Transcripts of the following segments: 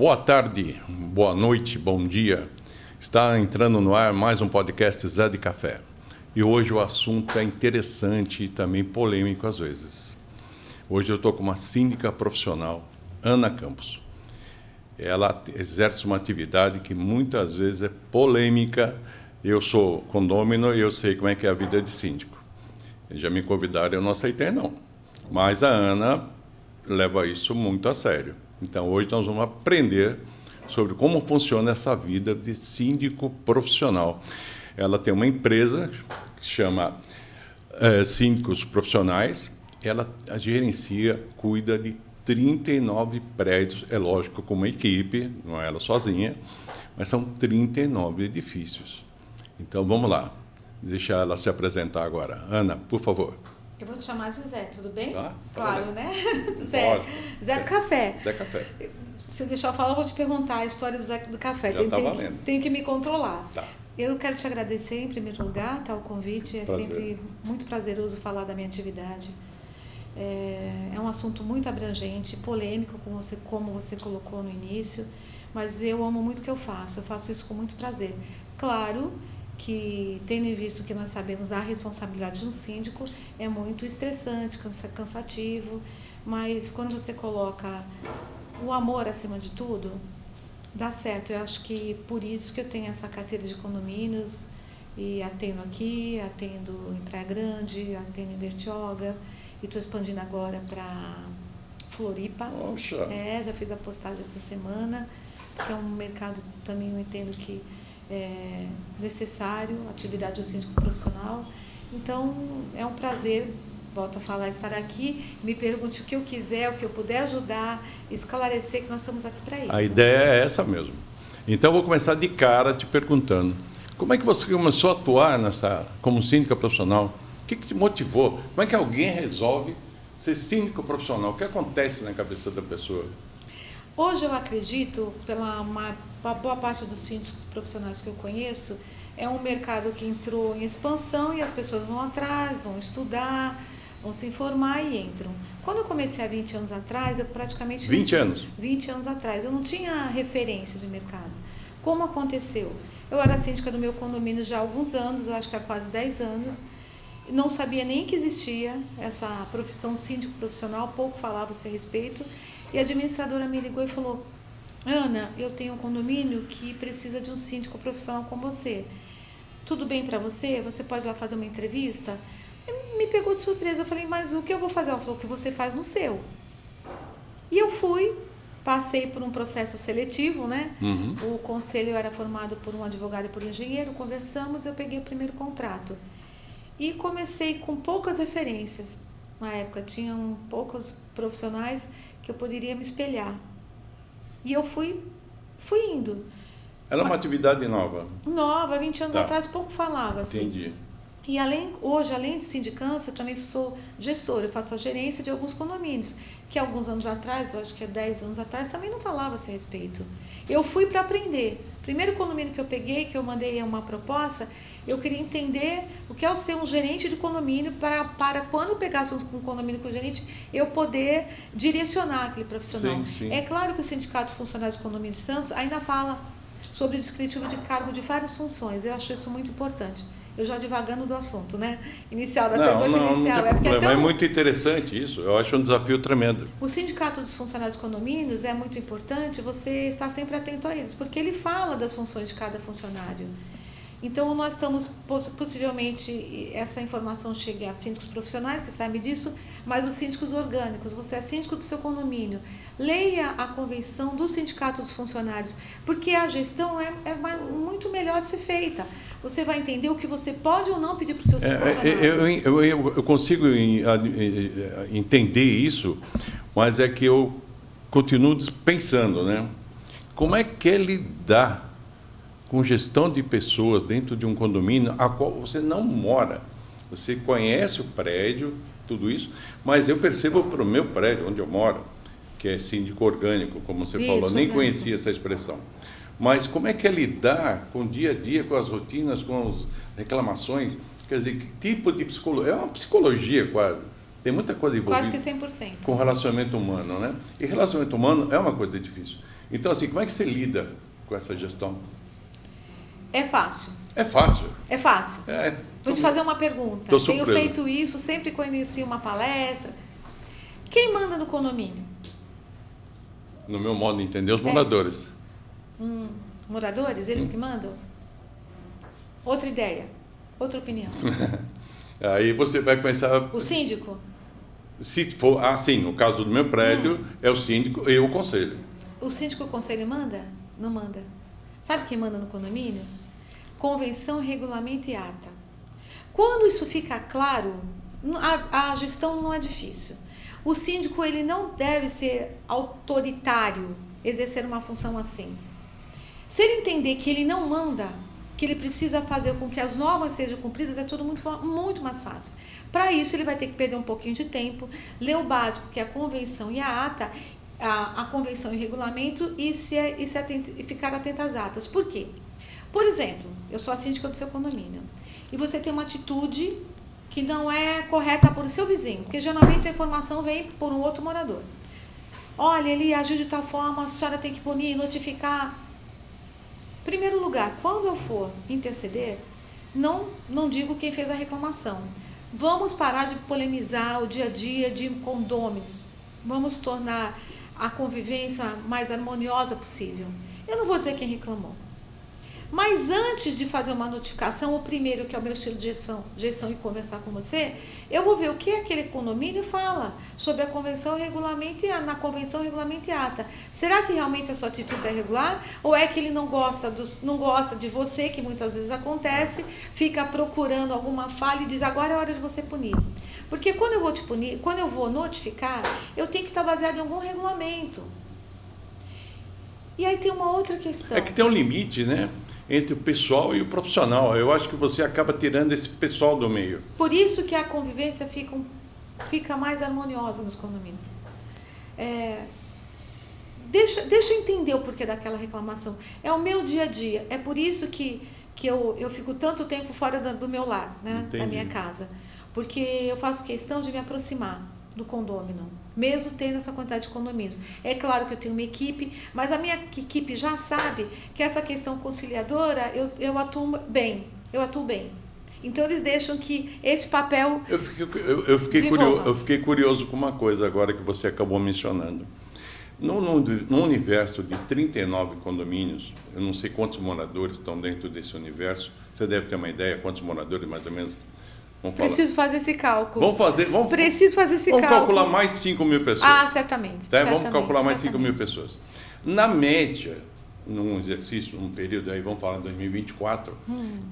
Boa tarde, boa noite, bom dia. Está entrando no ar mais um podcast Zé de Café. E hoje o assunto é interessante e também polêmico às vezes. Hoje eu estou com uma síndica profissional, Ana Campos. Ela exerce uma atividade que muitas vezes é polêmica. Eu sou condômino e eu sei como é que é a vida de síndico. Já me convidaram, eu não aceitei não. Mas a Ana leva isso muito a sério. Então, hoje nós vamos aprender sobre como funciona essa vida de síndico profissional. Ela tem uma empresa que chama Síndicos Profissionais. Ela gerencia, cuida de 39 prédios, é lógico, com uma equipe, não é ela sozinha, mas são 39 edifícios. Então, vamos lá. Deixa ela se apresentar agora. Ana, por favor. Eu vou te chamar de Zé, tudo bem? Tá, claro, bem. Né? Zé. Zé do Café. Zé Café. Se deixar eu falar, eu vou te perguntar a história do Zé do Café. Já está valendo. Tenho que me controlar. Tá. Eu quero te agradecer, em primeiro lugar, tá, o convite. É Prazer. Sempre muito prazeroso falar da minha atividade. É um assunto muito abrangente, polêmico, como você colocou no início, mas eu amo muito o que eu faço isso com muito prazer. Claro que, tendo em vista que nós sabemos da responsabilidade de um síndico, é muito estressante, cansativo, mas quando você coloca o amor acima de tudo, dá certo. Eu acho que por isso que eu tenho essa carteira de condomínios e atendo aqui, atendo em Praia Grande, atendo em Bertioga e estou expandindo agora para Floripa. Poxa. Já fiz a postagem essa semana, porque é um mercado também eu entendo que é necessário, atividade do síndico profissional. Então, é um prazer, volto a falar, estar aqui. Me pergunte o que eu quiser, o que eu puder ajudar, esclarecer, que nós estamos aqui para isso. A ideia é essa mesmo. Então, eu vou começar de cara te perguntando, como é que você começou a atuar como síndica profissional? O que te motivou? Como é que alguém resolve ser síndico profissional? O que acontece na cabeça da pessoa? Hoje eu acredito, pela boa parte dos síndicos profissionais que eu conheço, é um mercado que entrou em expansão e as pessoas vão atrás, vão estudar, vão se informar e entram. Quando eu comecei há 20 anos atrás, eu praticamente... 20 anos? 20 anos atrás, eu não tinha referência de mercado. Como aconteceu? Eu era síndica do meu condomínio já há alguns anos, eu acho que há quase 10 anos, não sabia nem que existia essa profissão síndico profissional, pouco falava-se a respeito, e a administradora me ligou e falou: Ana, eu tenho um condomínio que precisa de um síndico profissional como você. Tudo bem para você? Você pode ir lá fazer uma entrevista? Me pegou de surpresa. Eu falei, mas o que eu vou fazer? Ela falou, o que você faz no seu. E eu fui, passei por um processo seletivo, né? Uhum. O conselho era formado por um advogado e por um engenheiro, conversamos, eu peguei o primeiro contrato. E comecei com poucas referências. Na época, tinham poucos profissionais que eu poderia me espelhar. E eu fui indo. Era uma atividade nova? Nova, 20 anos atrás, pouco falava assim. Entendi. E hoje, além de sindicância, eu também sou gestora, eu faço a gerência de alguns condomínios, que alguns anos atrás, eu acho que 10 anos atrás, também não falava a respeito. Eu fui para aprender. Primeiro condomínio que eu peguei, que eu mandei uma proposta, eu queria entender o que é ser um gerente de condomínio para quando eu pegasse um condomínio com o gerente, eu poder direcionar aquele profissional. Sim, sim. É claro que o Sindicato de Funcionários de Condomínios de Santos ainda fala sobre descritivo de cargo de várias funções. Eu acho isso muito importante. Eu já divagando do assunto, né? Pergunta inicial. Não tem problema. É tão... muito interessante isso. Eu acho um desafio tremendo. O Sindicato dos Funcionários de Condomínios é muito importante você estar sempre atento a eles, porque ele fala das funções de cada funcionário. Então, nós estamos, possivelmente, essa informação chegue a síndicos profissionais, que sabem disso, mas os síndicos orgânicos. Você é síndico do seu condomínio. Leia a convenção do Sindicato dos Funcionários, porque a gestão é muito melhor de ser feita. Você vai entender o que você pode ou não pedir para o seu funcionário. Eu consigo entender isso, mas é que eu continuo pensando, né? Como é que é lidar com gestão de pessoas dentro de um condomínio a qual você não mora? Você conhece o prédio, tudo isso, mas eu percebo para o meu prédio, onde eu moro, que é síndico orgânico, como você falou, nem orgânico. Conhecia essa expressão. Mas como é que é lidar com o dia a dia, com as rotinas, com as reclamações? Quer dizer, que tipo de psicologia? É uma psicologia quase. Tem muita coisa envolvida. Quase que 100%. Com relacionamento humano, né? E relacionamento humano é uma coisa difícil. Então, assim, como é que você lida com essa gestão? É fácil. É fácil. É fácil. Vou te fazer uma pergunta. Tenho feito isso sempre quando inicio uma palestra. Quem manda no condomínio? No meu modo de entender, os moradores. Moradores? Eles que mandam? Outra ideia. Outra opinião. Aí você vai pensar... O síndico? Se for, sim, no caso do meu prédio, é o síndico e o conselho. O síndico e o conselho manda? Não manda. Sabe quem manda no condomínio? Convenção, regulamento e ata. Quando isso fica claro, a gestão não é difícil. O síndico, ele não deve ser autoritário, exercer uma função assim. Se ele entender que ele não manda, que ele precisa fazer com que as normas sejam cumpridas, é tudo muito mais fácil. Para isso, ele vai ter que perder um pouquinho de tempo, ler o básico, que é a convenção e a ata, a convenção e o regulamento, e ficar atento às atas. Por quê? Por exemplo, eu sou a síndica do seu condomínio, e você tem uma atitude que não é correta por o seu vizinho, porque geralmente a informação vem por um outro morador. Olha, ele agiu de tal forma, a senhora tem que punir, notificar. Em primeiro lugar, quando eu for interceder, não digo quem fez a reclamação. Vamos parar de polemizar o dia a dia de condôminos. Vamos tornar a convivência mais harmoniosa possível. Eu não vou dizer quem reclamou. Mas antes de fazer uma notificação, o primeiro, que é o meu estilo de gestão e conversar com você, eu vou ver o que aquele condomínio fala sobre a convenção, regulamento e na convenção, regulamento e ata. Será que realmente a sua atitude é regular? Ou é que ele não gosta de você, que muitas vezes acontece, fica procurando alguma falha e diz, agora é hora de você punir. Porque quando eu vou te punir, quando eu vou notificar, eu tenho que estar baseado em algum regulamento. E aí tem uma outra questão. É que tem um limite, né? Entre o pessoal e o profissional. Eu acho que você acaba tirando esse pessoal do meio. Por isso que a convivência fica mais harmoniosa nos condomínios. Deixa eu entender o porquê daquela reclamação. É o meu dia a dia. É por isso que eu fico tanto tempo fora do meu lar, né? Da minha casa. Porque eu faço questão de me aproximar do condômino, mesmo tendo essa quantidade de condomínios. É claro que eu tenho uma equipe, mas a minha equipe já sabe que essa questão conciliadora eu atuo bem. Então eles deixam que esse papel eu fiquei curioso com uma coisa agora que você acabou mencionando. No universo de 39 condomínios, eu não sei quantos moradores estão dentro desse universo, você deve ter uma ideia quantos moradores mais ou menos. Preciso fazer esse cálculo. Preciso fazer esse cálculo. Vamos calcular mais de 5 mil pessoas. Certamente. Vamos calcular mais de 5 mil pessoas. Na média, num exercício, num período, aí vamos falar de 2024,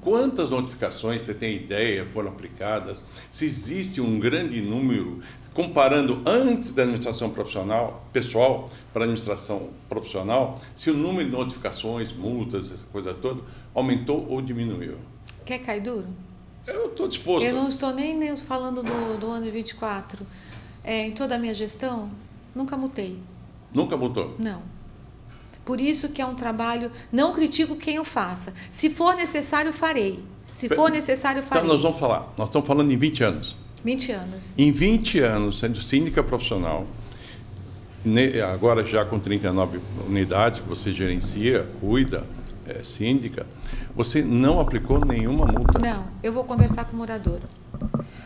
quantas notificações, você tem ideia, foram aplicadas? Se existe um grande número, comparando antes da administração pessoal para a administração profissional, se o número de notificações, multas, essa coisa toda, aumentou ou diminuiu? Quer cair duro? Eu estou disposto. Eu não estou nem falando do ano de 24. Em toda a minha gestão, nunca multei. Nunca multou? Não. Por isso que é um trabalho, não critico quem eu faça. Se for necessário, farei. Então nós estamos falando em 20 anos. 20 anos. Em 20 anos, sendo síndica profissional, agora já com 39 unidades que você gerencia, cuida, síndica, você não aplicou nenhuma multa? Não, eu vou conversar com o morador.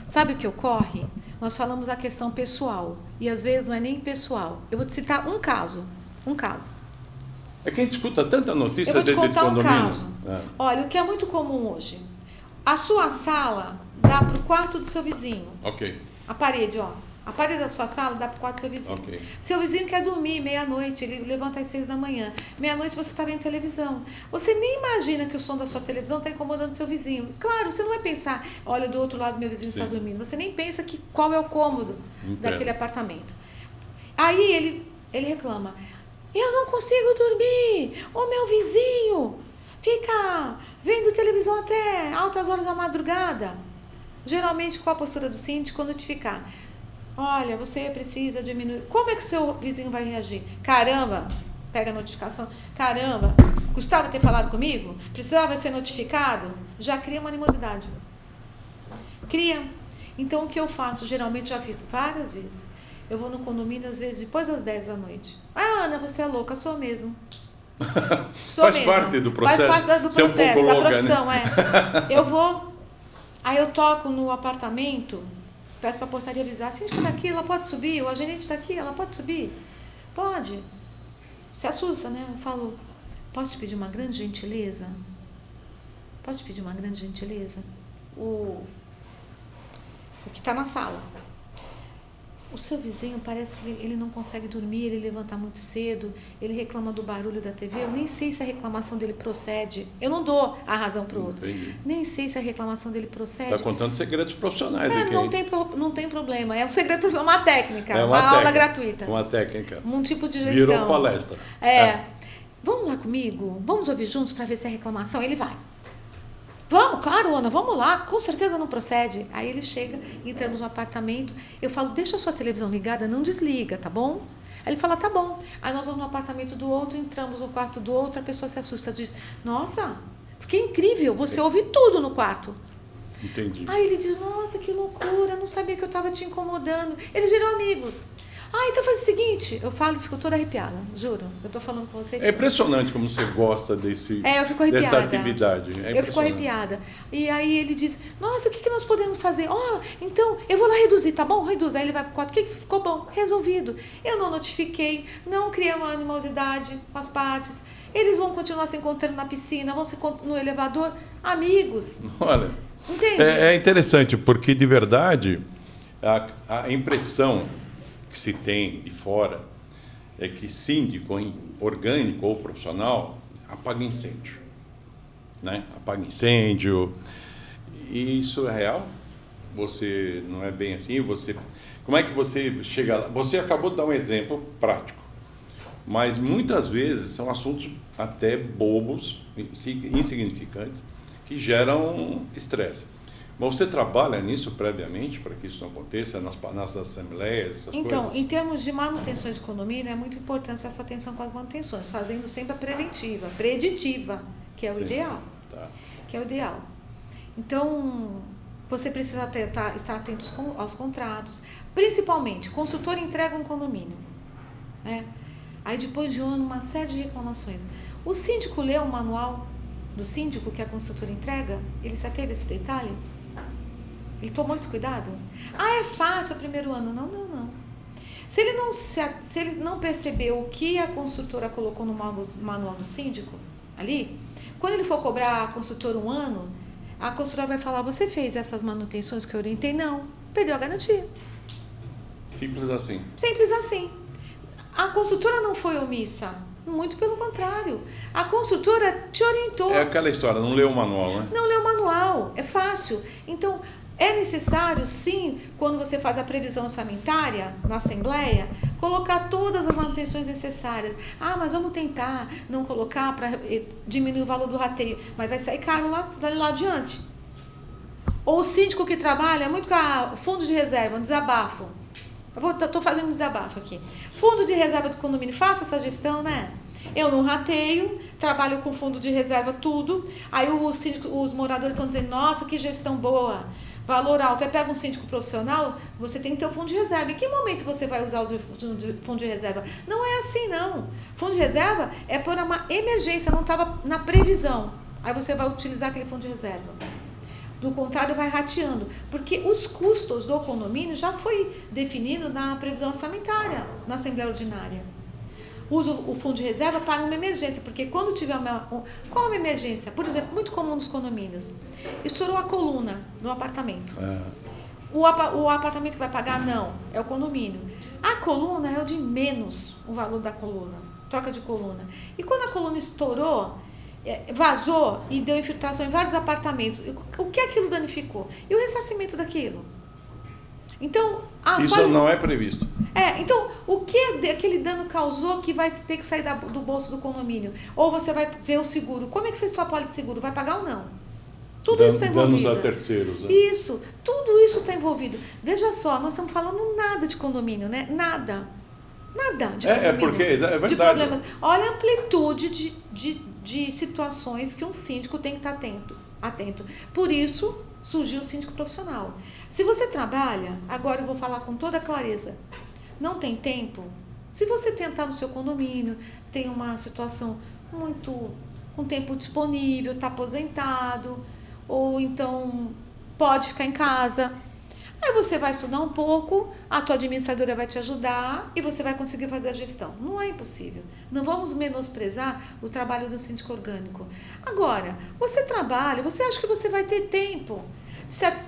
Sabe o que ocorre? Nós falamos a questão pessoal, e às vezes não é nem pessoal. Eu vou te citar um caso. É que a gente escuta tanta notícia eu vou te dentro de contar condomínio. Um caso. Olha, o que é muito comum hoje, a sua sala dá para o quarto do seu vizinho. Ok. A parede, a parede da sua sala dá para o quarto do seu vizinho. Okay. Seu vizinho quer dormir meia-noite, ele levanta às 6 da manhã. Meia-noite você está vendo televisão. Você nem imagina que o som da sua televisão está incomodando seu vizinho. Claro, você não vai pensar, olha, do outro lado meu vizinho está dormindo. Você nem pensa qual é o cômodo daquele apartamento. Aí ele reclama, eu não consigo dormir, o meu vizinho fica vendo televisão até altas horas da madrugada. Geralmente, qual a postura do síndico? Notificar. Olha, você precisa diminuir. Como é que o seu vizinho vai reagir? Caramba, pega a notificação. Caramba, custava ter falado comigo? Precisava ser notificado? Já cria uma animosidade. Cria. Então, o que eu faço? Geralmente, já fiz várias vezes. Eu vou no condomínio, às vezes, depois das 10 da noite. Ah, Ana, você é louca, sou mesmo. Faz parte do processo. Faz parte do Ser processo, um pouco da louca, profissão, né? Eu vou, aí eu toco no apartamento, peço para a portaria avisar, a síndica está aqui, ela pode subir, o gerente está aqui, ela pode subir? Pode. Se assusta, né? Eu falo, posso te pedir uma grande gentileza? Posso te pedir uma grande gentileza? O que está na sala. O seu vizinho parece que ele não consegue dormir, ele levanta muito cedo, ele reclama do barulho da TV. Eu nem sei se a reclamação dele procede. Eu não dou a razão para o outro. Entendi. Nem sei se a reclamação dele procede. Está contando segredos profissionais aqui. Não tem problema. É um segredo profissional, uma técnica, É uma aula gratuita. Uma técnica. Um tipo de gestão. Virou palestra. Vamos lá comigo? Vamos ouvir juntos para ver se é reclamação? Ele vai. Vamos, claro, Ana, vamos lá, com certeza não procede. Aí ele chega, entramos no apartamento, eu falo, deixa a sua televisão ligada, não desliga, tá bom? Aí ele fala, tá bom. Aí nós vamos no apartamento do outro, entramos no quarto do outro, a pessoa se assusta, diz, nossa, porque é incrível, você ouve tudo no quarto. Entendi. Aí ele diz, nossa, que loucura, não sabia que eu estava te incomodando. Eles viram amigos. Ah, então faz o seguinte, eu falo e fico toda arrepiada, juro. Eu tô falando com você. É impressionante como você gosta eu fico arrepiada. dessa atividade. Eu fico arrepiada. E aí ele diz, nossa, o que nós podemos fazer? Então, eu vou lá reduzir, tá bom? Reduz. Aí ele vai pro quarto, o que ficou bom? Resolvido. Eu não notifiquei, não criei uma animosidade com as partes. Eles vão continuar se encontrando na piscina, vão se encontrar no elevador, amigos. Olha, entende? É interessante, porque de verdade, a impressão que se tem de fora é que síndico, orgânico ou profissional, apaga incêndio, né? Apaga incêndio. E isso é real? Você não é bem assim? Como é que você chega lá? Você acabou de dar um exemplo prático, mas muitas vezes são assuntos até bobos, insignificantes, que geram estresse. Mas você trabalha nisso previamente para que isso não aconteça nas assembleias, essas então, coisas? em termos de manutenções de condomínio, é muito importante essa atenção com as manutenções, fazendo sempre a preventiva, preditiva, que é o ideal. Tá. Que é o ideal. Então, você precisa estar atento aos contratos, principalmente, consultor entrega um condomínio, né? Aí depois de um ano, uma série de reclamações. O síndico lê o manual do síndico que a consultora entrega? Ele se ateve a esse detalhe? Ele tomou esse cuidado? É fácil o primeiro ano. Não. Se ele não percebeu o que a consultora colocou no manual do síndico, ali, quando ele for cobrar a consultora um ano, a consultora vai falar, você fez essas manutenções que eu orientei? Não. Perdeu a garantia. Simples assim. Simples assim. A consultora não foi omissa. Muito pelo contrário. A consultora te orientou. É aquela história, não leu o manual, né? Não leu o manual. É fácil. Então, é necessário, sim, quando você faz a previsão orçamentária na Assembleia, colocar todas as manutenções necessárias. Mas vamos tentar não colocar para diminuir o valor do rateio. Mas vai sair caro lá adiante. Ou o síndico que trabalha muito com o fundo de reserva, um desabafo. Estou fazendo um desabafo aqui. Fundo de reserva do condomínio, faça essa gestão, né? Eu não rateio, trabalho com fundo de reserva, tudo. Aí os moradores estão dizendo, nossa, que gestão boa, valor alto. Aí pega um síndico profissional, você tem que ter o fundo de reserva. Em que momento você vai usar o fundo de reserva? Não é assim, não. Fundo de reserva é para uma emergência, não estava na previsão. Aí você vai utilizar aquele fundo de reserva. Do contrário, vai rateando, porque os custos do condomínio já foi definido na previsão orçamentária, na Assembleia Ordinária. Usa o fundo de reserva para uma emergência, porque quando tiver qual é uma emergência? Por exemplo, muito comum nos condomínios, estourou a coluna no apartamento. O apartamento que vai pagar? Não, é o condomínio. A coluna é o de menos, o valor da coluna, troca de coluna. E quando a coluna estourou, vazou e deu infiltração em vários apartamentos, o que aquilo danificou? E o ressarcimento daquilo? Então, isso não é previsto. Então, o que aquele dano causou que vai ter que sair do bolso do condomínio? Ou você vai ver o seguro. Como é que fez sua pólice de seguro? Vai pagar ou não? Tudo isso está envolvido. Danos a terceiros. Né? Isso, tudo isso está envolvido. Veja só, nós estamos falando nada de condomínio, né? Nada de condomínio. Porque é verdade. De problemas. Olha a amplitude de situações que um síndico tem que estar atento. Por isso, surgiu o síndico profissional. Se você trabalha, agora eu vou falar com toda clareza, não tem tempo, se você tentar no seu condomínio, tem uma situação muito com tempo disponível, está aposentado, ou então pode ficar em casa. Aí você vai estudar um pouco, a tua administradora vai te ajudar e você vai conseguir fazer a gestão. Não é impossível. Não vamos menosprezar o trabalho do síndico orgânico. Agora, você trabalha, você acha que você vai ter tempo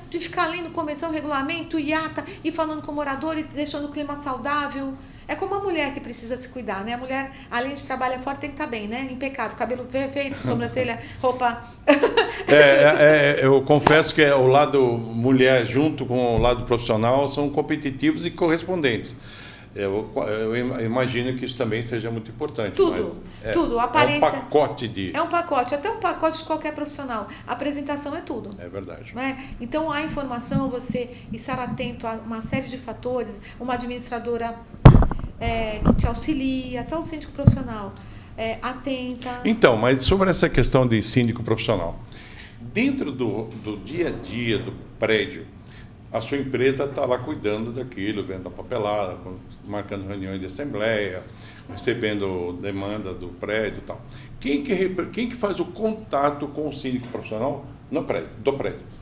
de ficar lendo convenção, regulamento, IATA e falando com o morador e deixando o clima saudável? É como a mulher que precisa se cuidar, né? A mulher, além de trabalhar fora, tem que estar bem, né? Impecável, cabelo perfeito, sobrancelha, roupa... Eu confesso que o lado mulher junto com o lado profissional são competitivos e correspondentes. Eu imagino que isso também seja muito importante. Tudo, tudo. Aparência, é um pacote de... É um pacote, até um pacote de qualquer profissional. A apresentação é tudo. É verdade. Né? Então, a informação, você estar atento a uma série de fatores, uma administradora que te auxilia, até um síndico profissional atenta. Então, mas sobre essa questão de síndico profissional, dentro do dia a dia do prédio, a sua empresa está lá cuidando daquilo, vendo a papelada, marcando reuniões de assembleia, recebendo demandas do prédio e tal. Quem que faz o contato com o síndico profissional do prédio?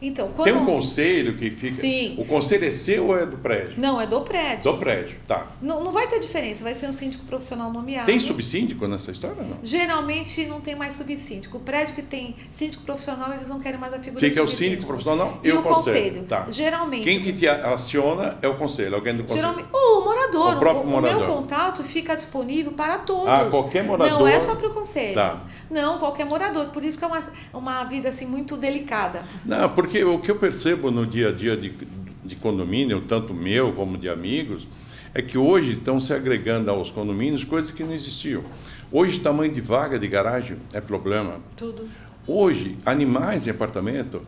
Então, quando... Tem um conselho que fica... Sim. O conselho é seu ou é do prédio? Não, é do prédio. Do prédio, tá. Não vai ter diferença, vai ser um síndico profissional nomeado. Tem subsíndico nessa história, não? Geralmente não tem mais subsíndico. O prédio que tem síndico profissional, eles não querem mais a figura Fica de subsíndico. o síndico profissional e o conselho. Tá. Geralmente. Quem que te aciona é o conselho, alguém do conselho. Geralmente, ou o morador. O próprio morador. O meu contato fica disponível para todos. Ah, qualquer morador. Não é só para o conselho. Tá. Não, qualquer morador. Por isso que é uma vida assim muito delicada. Não, porque o que eu percebo no dia a dia de condomínio, tanto meu como de amigos, é que hoje estão se agregando aos condomínios coisas que não existiam. Hoje, tamanho de vaga de garagem é problema. Tudo. Hoje, animais em apartamento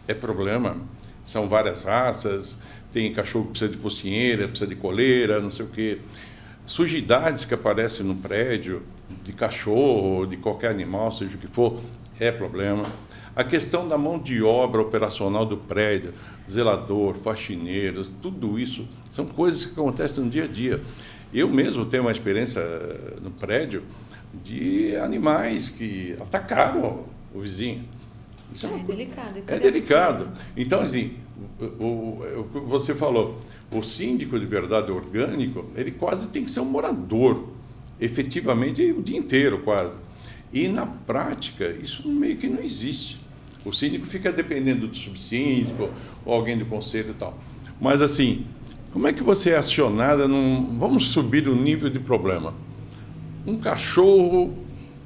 é problema. São várias raças, tem cachorro que precisa de focinheira, precisa de coleira, não sei o quê. Sujidades que aparecem no prédio, de cachorro, de qualquer animal, seja o que for, é problema. A questão da mão de obra operacional do prédio, zelador, faxineiros, tudo isso são coisas que acontecem no dia a dia. Eu mesmo tenho uma experiência no prédio de animais que atacaram o vizinho. Isso delicado. É delicado. Então, assim, você falou, o síndico de verdade orgânico, ele quase tem que ser um morador, efetivamente, o dia inteiro quase. E, na prática, isso meio que não existe. O síndico fica dependendo do subsíndico ou alguém do conselho e tal. Mas, assim, como é que você é acionada Vamos subir o nível de problema. Um cachorro,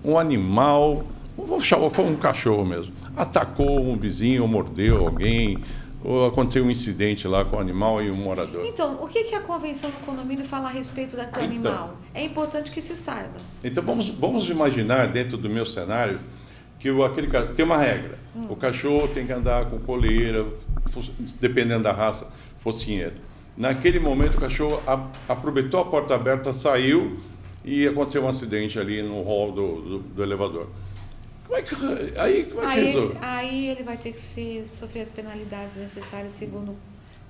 um animal, vou chamar um cachorro mesmo, atacou um vizinho, ou mordeu alguém, ou aconteceu um incidente lá com o animal e um morador. Então, o que a Convenção do Condomínio fala a respeito daquele animal? É importante que se saiba. Então, vamos imaginar, dentro do meu cenário, que tem uma regra. O cachorro tem que andar com coleira, dependendo da raça, focinheira. Naquele momento, o cachorro aproveitou a porta aberta, saiu e aconteceu um acidente ali no hall do elevador. Como é que resolve? Aí ele vai ter que sofrer as penalidades necessárias segundo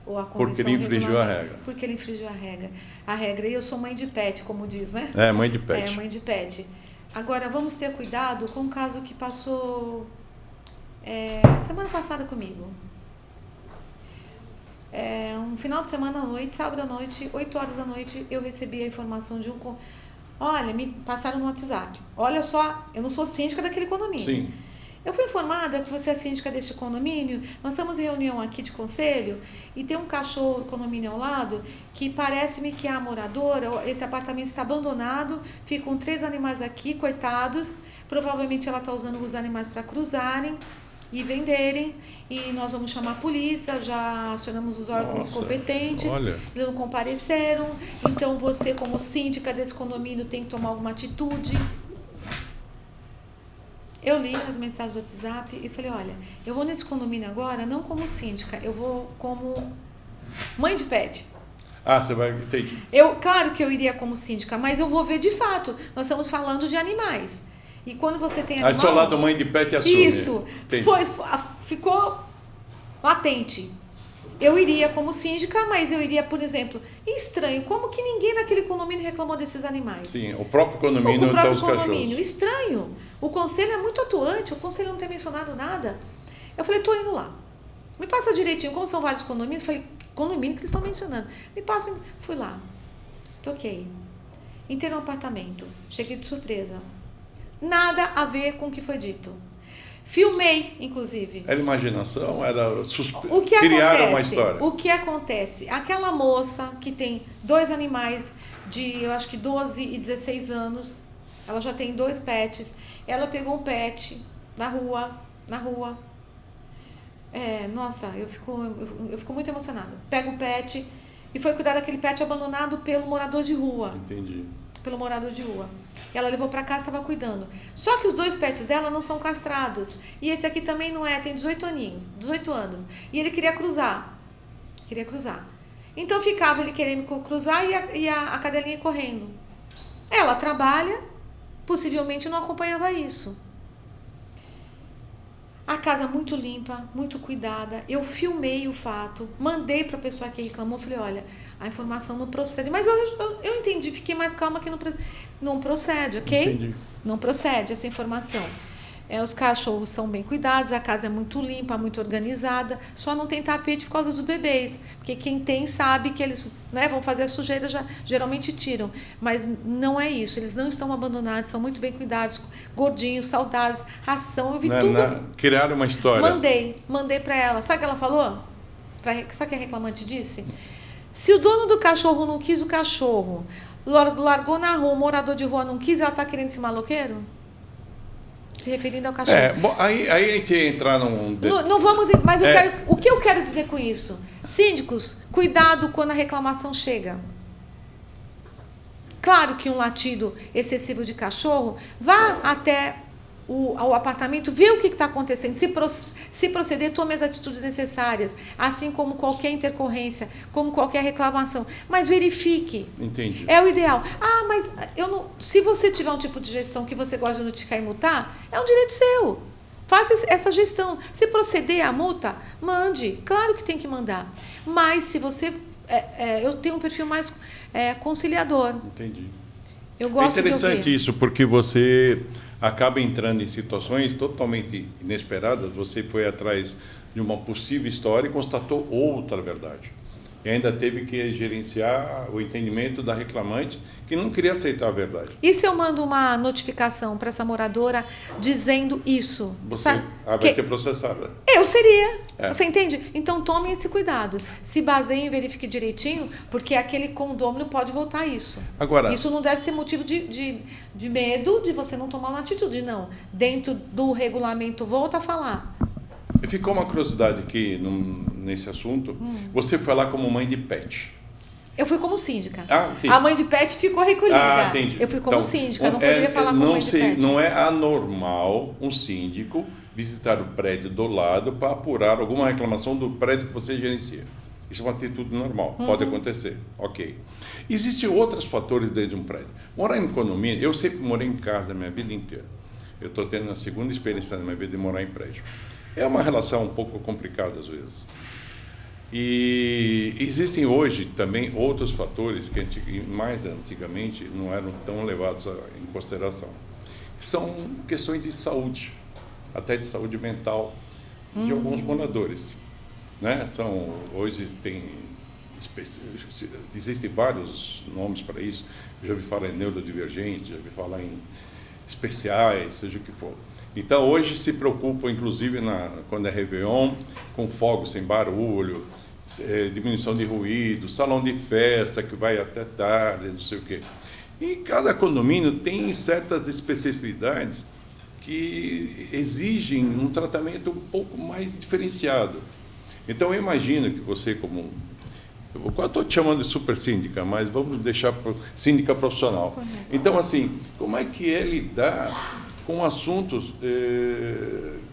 a Convenção. Porque ele infringiu a regra. Porque ele infringiu a regra. E eu sou mãe de pet, como diz, né? É, mãe de pet. Mãe de pet. Agora, vamos ter cuidado com um caso que passou semana passada comigo. Um final de semana à noite, sábado à noite, 8 horas da noite, eu recebi a informação de olha, me passaram no WhatsApp. Olha só, eu não sou síndica daquele condomínio. Sim. Eu fui informada que você é síndica deste condomínio, nós estamos em reunião aqui de conselho e tem um cachorro do condomínio ao lado que parece-me que a moradora, esse apartamento está abandonado, ficam 3 animais aqui, coitados, provavelmente ela está usando os animais para cruzarem e venderem, e nós vamos chamar a polícia, já acionamos os órgãos competentes, eles não compareceram, então você como síndica desse condomínio tem que tomar alguma atitude. Eu li as mensagens do WhatsApp e falei, olha, eu vou nesse condomínio agora não como síndica, eu vou como mãe de pet. Ah, você vai... Entendi. Claro que eu iria como síndica, mas eu vou ver de fato, nós estamos falando de animais. E quando você tem animal... Aí seu lado mãe de pet assume. Isso, ficou latente. Eu iria como síndica, mas eu iria, por exemplo, estranho, como que ninguém naquele condomínio reclamou desses animais? Sim, o próprio condomínio o próprio os condomínio, cachorros. estranho. O conselho é muito atuante, o conselho não tem mencionado nada. Eu falei, tô indo lá. Me passa direitinho, como são vários condomínios, falei, condomínio que eles estão mencionando. Me passa, fui lá. Toquei. Entrei no apartamento, cheguei de surpresa. Nada a ver com o que foi dito. Filmei, inclusive. Era imaginação? Era O que criaram uma acontece? história? O que acontece? Aquela moça que tem 2 animais de, eu acho que 12 e 16 anos, ela já tem 2 pets, ela pegou um pet na rua. Nossa, eu fico muito emocionada. Pega o pet e foi cuidar daquele pet abandonado pelo morador de rua. Entendi. Pelo morador de rua. Ela levou pra casa e estava cuidando. Só que os 2 pets dela não são castrados. E esse aqui também não é, tem 18 anos. E ele queria cruzar. Então ficava ele querendo cruzar e a cadelinha correndo. Ela trabalha, possivelmente não acompanhava isso. A casa muito limpa, muito cuidada. Eu filmei o fato, mandei para a pessoa que reclamou, falei, olha, a informação não procede. Mas eu entendi, fiquei mais calma que não procede, ok? Entendi. Não procede essa informação. Os cachorros são bem cuidados, a casa é muito limpa, muito organizada, só não tem tapete por causa dos bebês, porque quem tem sabe que eles vão fazer a sujeira, geralmente tiram, mas não é isso, eles não estão abandonados, são muito bem cuidados, gordinhos, saudáveis, ração, eu vi tudo. Criaram uma história. Mandei para ela, sabe o que ela falou? Sabe o que a reclamante disse? Se o dono do cachorro não quis o cachorro, largou na rua, o morador de rua não quis, ela está querendo esse maloqueiro? Se referindo ao cachorro. Bom, aí a gente ia entrar num... Não vamos... Mas o que eu quero dizer com isso? Síndicos, cuidado quando a reclamação chega. Claro que um latido excessivo de cachorro, vá até ao apartamento, vê o que está acontecendo. Se proceder, tome as atitudes necessárias, assim como qualquer intercorrência, como qualquer reclamação. Mas verifique. Entendi. É o ideal. Mas se você tiver um tipo de gestão que você gosta de notificar e multar, é um direito seu. Faça essa gestão. Se proceder à multa, mande. Claro que tem que mandar. Mas se você... eu tenho um perfil mais conciliador. Entendi. Eu gosto de ouvir. É interessante isso, porque você acaba entrando em situações totalmente inesperadas. Você foi atrás de uma possível história e constatou outra verdade. E ainda teve que gerenciar o entendimento da reclamante, que não queria aceitar a verdade. E se eu mando uma notificação para essa moradora dizendo isso? Você vai ser processada. Eu seria. Você entende? Então tome esse cuidado. Se baseie e verifique direitinho, porque aquele condômino pode voltar a isso. Agora, isso não deve ser motivo de medo de você não tomar uma atitude, não. Dentro do regulamento, volta a falar. Ficou uma curiosidade aqui nesse assunto. Você foi lá como mãe de pet. Eu fui como síndica. Sim. A mãe de pet ficou recolhida. Entendi. Eu fui como síndica, não poderia falar como mãe de pet. Não é anormal um síndico visitar o prédio do lado para apurar alguma reclamação do prédio que você gerencia. Isso é uma atitude normal, pode acontecer. Ok. Existem outros fatores dentro de um prédio. Morar em condomínio, eu sempre morei em casa a minha vida inteira. Eu estou tendo a segunda experiência na minha vida de morar em prédio. É uma relação um pouco complicada às vezes. E existem hoje também outros fatores que mais antigamente não eram tão levados em consideração. São questões de saúde, até de saúde mental de alguns moradores. Hoje existem vários nomes para isso. Eu já ouvi falar em neurodivergente, já ouvi falar em especiais, seja o que for. Então, hoje se preocupam, inclusive, quando é Réveillon, com fogos sem barulho, diminuição de ruído, salão de festa que vai até tarde, não sei o quê. E cada condomínio tem certas especificidades que exigem um tratamento um pouco mais diferenciado. Então, eu imagino que você, eu estou te chamando de super síndica, mas vamos deixar síndica profissional. Correto. Então, assim, como é que é lidar com assuntos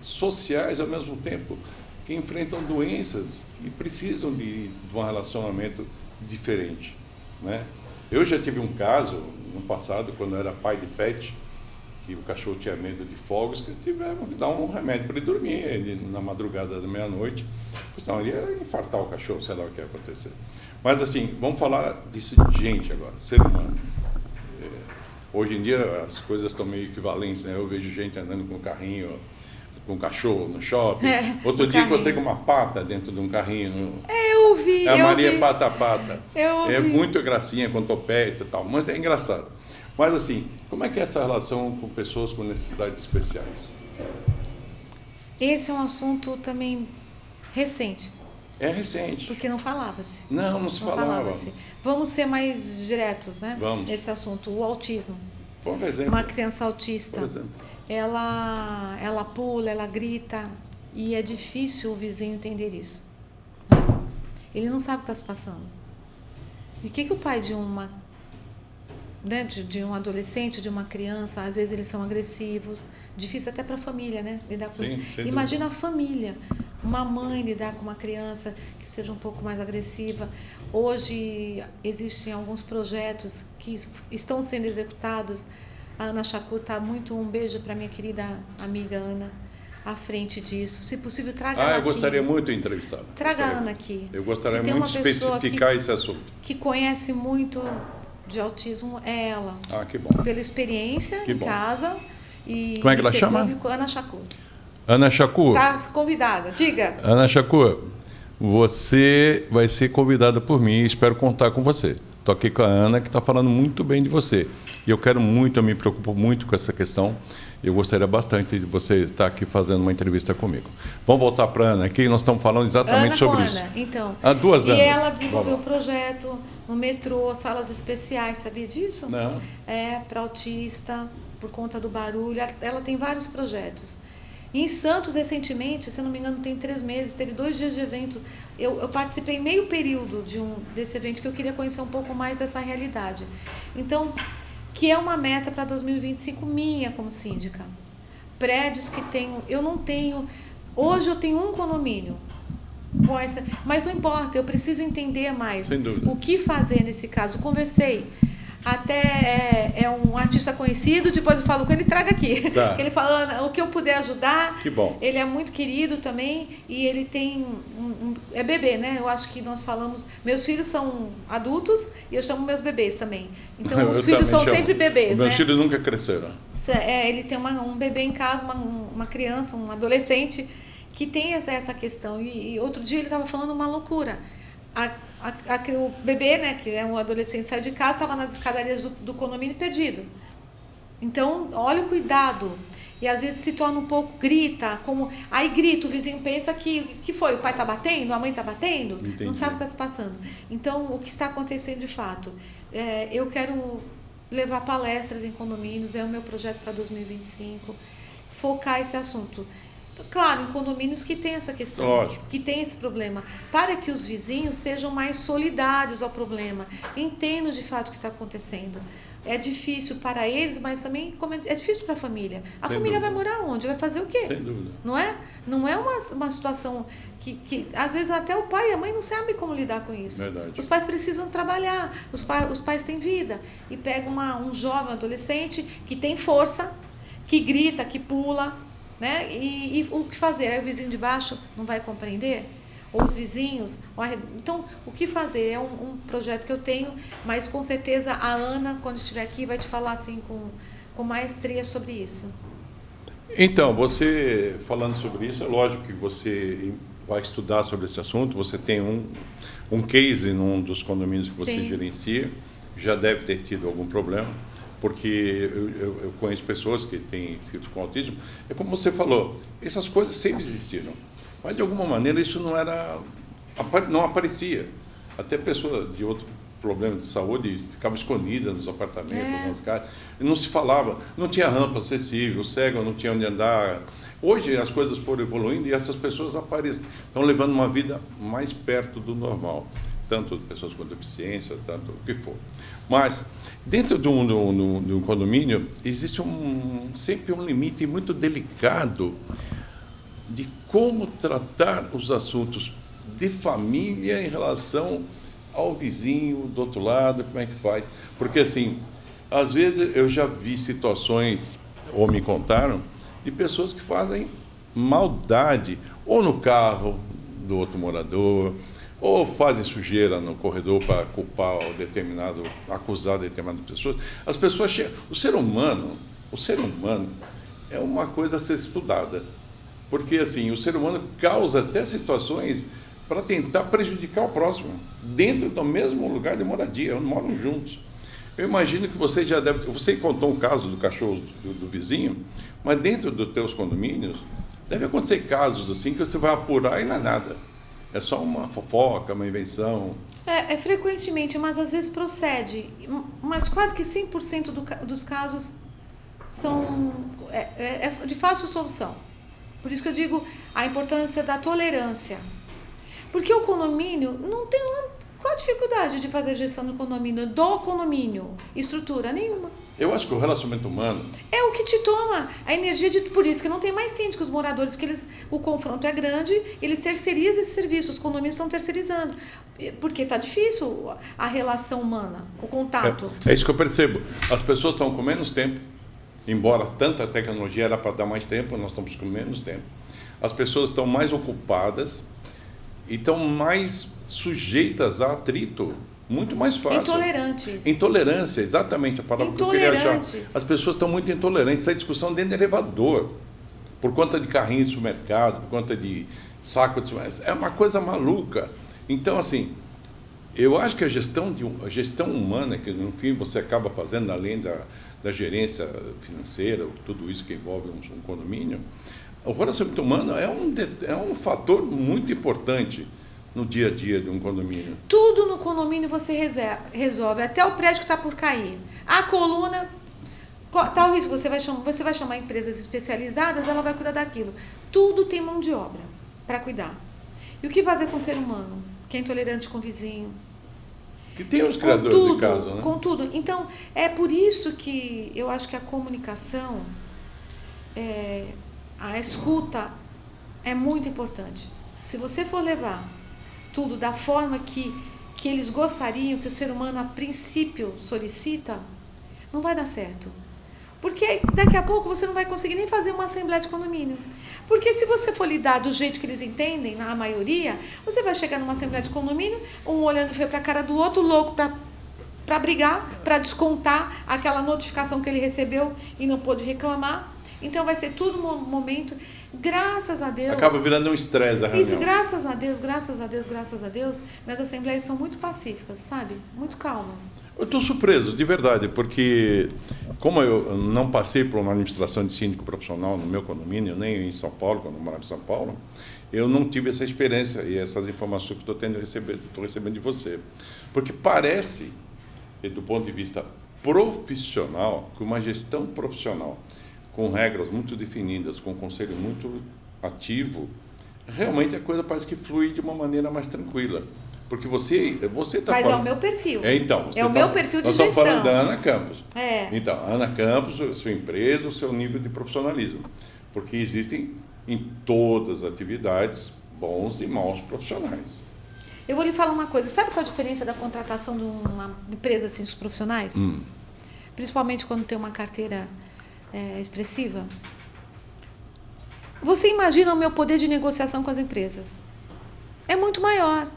sociais ao mesmo tempo, que enfrentam doenças e precisam de um relacionamento diferente, né? Eu já tive um caso no passado, quando eu era pai de pet, que o cachorro tinha medo de fogos, que tiveram que dar um remédio para ele dormir na madrugada da meia-noite, senão ele ia infartar o cachorro, sei lá o que ia acontecer. Mas assim, vamos falar disso de gente agora, ser humano. Hoje em dia as coisas estão meio equivalentes, né? Eu vejo gente andando com carrinho, com cachorro no shopping. Outro dia encontrei com uma pata dentro de um carrinho. Eu vi. É a Maria Pata. Eu é vi. muito gracinha com topete e tal, mas é engraçado. Mas assim, como é que é essa relação com pessoas com necessidades especiais? Esse é um assunto também recente. É recente. Porque não falava-se. Não se falava. Vamos ser mais diretos, né? Vamos. Nesse assunto. O autismo. Por exemplo. Uma criança autista. Por exemplo. Ela pula, ela grita, e é difícil o vizinho entender isso. Ele não sabe o que está se passando. E o que o pai de uma, né, de um adolescente, de uma criança, às vezes eles são agressivos, difícil até para a família, né? Lidar com isso. Imagina a família, uma mãe lidar com uma criança que seja um pouco mais agressiva. Hoje existem alguns projetos que estão sendo executados. A Ana Chacur está muito... Um beijo para minha querida amiga Ana, à frente disso. Se possível, traga ela aqui. Eu gostaria muito de entrevistá-la. Traga a Ana aqui. Eu gostaria muito de especificar esse assunto. Que conhece muito de autismo é ela. Que bom. Pela experiência em casa. E como é que ela chama? Público, Ana Chacur. Ana Chacur. Está convidada. Diga. Ana Chacur, você vai ser convidada por mim e espero contar com você. Estou aqui com a Ana, que está falando muito bem de você. E eu me preocupo muito com essa questão. Eu gostaria bastante de você estar aqui fazendo uma entrevista comigo. Vamos voltar para a Ana aqui, nós estamos falando exatamente sobre isso. Então, há 2 anos. E ela desenvolveu um projeto no metrô, salas especiais, sabia disso? Não. Para autista, por conta do barulho. Ela tem vários projetos. E em Santos, recentemente, se eu não me engano, tem 3 meses, teve 2 dias de evento. Eu participei meio período desse evento, que eu queria conhecer um pouco mais dessa realidade. Então, que é uma meta para 2025 minha como síndica. Prédios que tenho... Eu não tenho... Hoje eu tenho um condomínio. Mas não importa, eu preciso entender mais o que fazer nesse caso. Conversei. Até é um artista conhecido, depois eu falo com ele, traga aqui. Tá. Ele fala, o que eu puder ajudar. Que bom. Ele é muito querido também e ele tem é bebê, né? Eu acho que nós falamos, meus filhos são adultos e eu chamo meus bebês também. Então os filhos são sempre bebês, meus filhos nunca cresceram. Ele tem um bebê em casa, uma criança, um adolescente que tem essa questão. E outro dia ele estava falando uma loucura. O bebê, né, que é um adolescente, saiu de casa, estava nas escadarias do condomínio perdido. Então, olha o cuidado. E às vezes se torna um pouco, grita, aí grita, o vizinho pensa que foi, o pai está batendo, a mãe está batendo, Entendi. Não sabe o que está se passando. Então, o que está acontecendo de fato? Eu quero levar palestras em condomínios, é o meu projeto para 2025, focar esse assunto. Claro, em condomínios que tem essa questão, lógico, que tem esse problema, para que os vizinhos sejam mais solidários ao problema, entendam de fato o que está acontecendo. É difícil para eles, mas também é difícil para a família. A família vai morar onde? Vai fazer o quê? Sem dúvida. Não é? Não é uma situação que às vezes até o pai e a mãe não sabem como lidar com isso. Verdade. Os pais precisam trabalhar, os pais têm vida. E pega um jovem, um adolescente que tem força, que grita, que pula, né? E o que fazer? Aí o vizinho de baixo não vai compreender? Ou os vizinhos? Então, o que fazer? É um projeto que eu tenho, mas com certeza a Ana, quando estiver aqui, vai te falar assim com maestria sobre isso. Então, você falando sobre isso, é lógico que você vai estudar sobre esse assunto, você tem um case num dos condomínios que você Sim. gerencia, já deve ter tido algum problema, porque eu conheço pessoas que têm filhos com autismo, é como você falou, essas coisas sempre existiram, mas de alguma maneira isso não aparecia. Até pessoas de outro problema de saúde ficavam escondidas nos apartamentos, nas casas, e não se falava, não tinha rampa acessível, o cego não tinha onde andar. Hoje as coisas foram evoluindo e essas pessoas estão levando uma vida mais perto do normal, tanto pessoas com deficiência, tanto o que for. Mas, dentro de um condomínio, existe sempre um limite muito delicado de como tratar os assuntos de família em relação ao vizinho do outro lado, como é que faz. Porque, assim, às vezes eu já vi situações ou me contaram, de pessoas que fazem maldade, ou no carro do outro morador, ou fazem sujeira no corredor para culpar acusar determinadas pessoas. As pessoas chegam. O ser humano é uma coisa a ser estudada. Porque, assim, o ser humano causa até situações para tentar prejudicar o próximo, dentro do mesmo lugar de moradia, onde moram juntos. Eu imagino que você já deve... Você contou um caso do cachorro do vizinho, mas dentro dos teus condomínios, deve acontecer casos assim que você vai apurar e não é nada. É só uma fofoca, uma invenção. É frequentemente, mas às vezes procede. Mas quase que 100% dos casos são de fácil solução. Por isso que eu digo a importância da tolerância. Porque o condomínio não tem... Qual a dificuldade de fazer gestão do condomínio? Estrutura nenhuma. Eu acho que o relacionamento humano... É o que te toma a energia de... Por isso que não tem mais síndicos, moradores, porque o confronto é grande, eles terceirizam esse serviço, os condomínios estão terceirizando. Porque está difícil a relação humana, o contato. É isso que eu percebo. As pessoas estão com menos tempo, embora tanta tecnologia era para dar mais tempo, nós estamos com menos tempo. As pessoas estão mais ocupadas e estão mais sujeitas a atrito, muito mais fácil. Intolerantes. Intolerância, exatamente a palavra que eu queria achar. As pessoas estão muito intolerantes. Essa discussão dentro do elevador, por conta de carrinho de supermercado, por conta de saco de supermercado, é uma coisa maluca. Então, assim, eu acho que a gestão humana, que no fim você acaba fazendo, além da gerência financeira, tudo isso que envolve um condomínio, o relacionamento humano é um fator muito importante no dia a dia de um condomínio. Tudo no condomínio você resolve, até o prédio que está por cair. A coluna, tal risco, você vai chamar empresas especializadas, ela vai cuidar daquilo. Tudo tem mão de obra para cuidar. E o que fazer com o ser humano, que é intolerante com o vizinho? Que tem os criadores de casa, né? Com tudo. Então, é por isso que eu acho que a comunicação, a escuta é muito importante. Se você for levar tudo da forma que eles gostariam, que o ser humano a princípio solicita, não vai dar certo. Porque daqui a pouco você não vai conseguir nem fazer uma assembleia de condomínio. Porque se você for lidar do jeito que eles entendem, na maioria, você vai chegar numa assembleia de condomínio, um olhando feio para a cara do outro, louco para brigar, para descontar aquela notificação que ele recebeu e não pôde reclamar. Então vai ser tudo um momento, graças a Deus... Acaba virando um estresse a reunião. Isso, graças a Deus, minhas assembleias são muito pacíficas, sabe? Muito calmas. Eu estou surpreso, de verdade, porque como eu não passei por uma administração de síndico profissional no meu condomínio, nem em São Paulo, quando eu morava em São Paulo, eu não tive essa experiência e essas informações que estou recebendo de você. Porque parece, do ponto de vista profissional, que uma gestão profissional com regras muito definidas, com um conselho muito ativo, realmente a coisa parece que flui de uma maneira mais tranquila. Porque você está falando... Mas é o meu perfil. É o meu perfil de gestão. Nós estamos falando da Ana Campos. É. Então, a Ana Campos, sua empresa, o seu nível de profissionalismo. Porque existem em todas as atividades bons e maus profissionais. Eu vou lhe falar uma coisa. Sabe qual a diferença da contratação de uma empresa assim, dos profissionais? Principalmente quando tem uma carteira expressiva? Você imagina o meu poder de negociação com as empresas? É muito maior.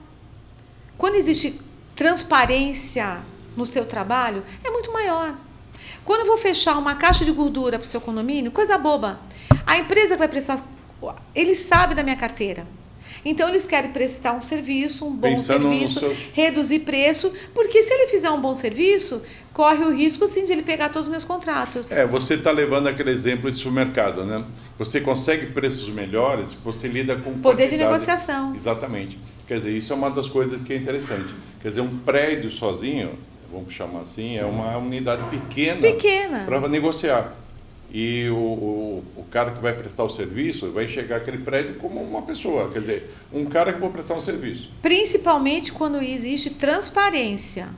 Quando existe transparência no seu trabalho, é muito maior. Quando eu vou fechar uma caixa de gordura para o seu condomínio, coisa boba. A empresa que vai prestar, eles sabem da minha carteira. Então, eles querem prestar um serviço, um bom serviço, reduzir preço, porque se ele fizer um bom serviço, corre o risco, sim, de ele pegar todos os meus contratos. Você está levando aquele exemplo de supermercado, né? Você consegue preços melhores, você lida com poder de negociação. Exatamente. Quer dizer, isso é uma das coisas que é interessante. Quer dizer, um prédio sozinho, vamos chamar assim, é uma unidade pequena. Para negociar. E o cara que vai prestar o serviço vai enxergar aquele prédio como uma pessoa, quer dizer, um cara que vai prestar um serviço. Principalmente quando existe transparência.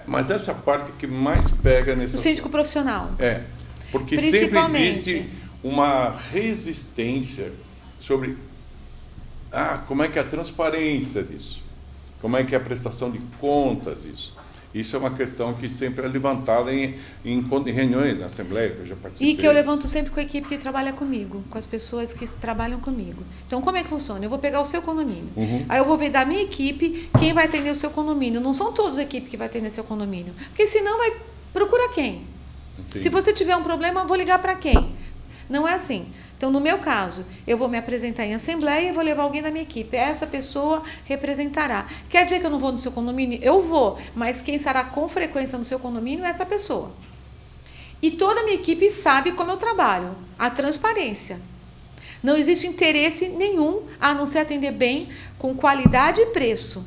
Mas essa parte que mais pega nesse... O síndico profissional. Porque sempre existe uma resistência sobre como é que é a transparência disso, como é que é a prestação de contas disso. Isso é uma questão que sempre é levantada em reuniões na Assembleia, que eu já participei. E que eu levanto sempre com a equipe que trabalha comigo, com as pessoas que trabalham comigo. Então, como é que funciona? Eu vou pegar o seu condomínio. Aí eu vou ver da minha equipe quem vai atender o seu condomínio. Não são todos a equipe que vai atender seu condomínio. Porque senão vai... Procura quem? Entendi. Se você tiver um problema, eu vou ligar para quem? Não é assim. Então, no meu caso, eu vou me apresentar em assembleia e vou levar alguém da minha equipe. Essa pessoa representará. Quer dizer que eu não vou no seu condomínio? Eu vou, mas quem estará com frequência no seu condomínio é essa pessoa. E toda a minha equipe sabe como eu trabalho. A transparência. Não existe interesse nenhum a não ser atender bem, com qualidade e preço.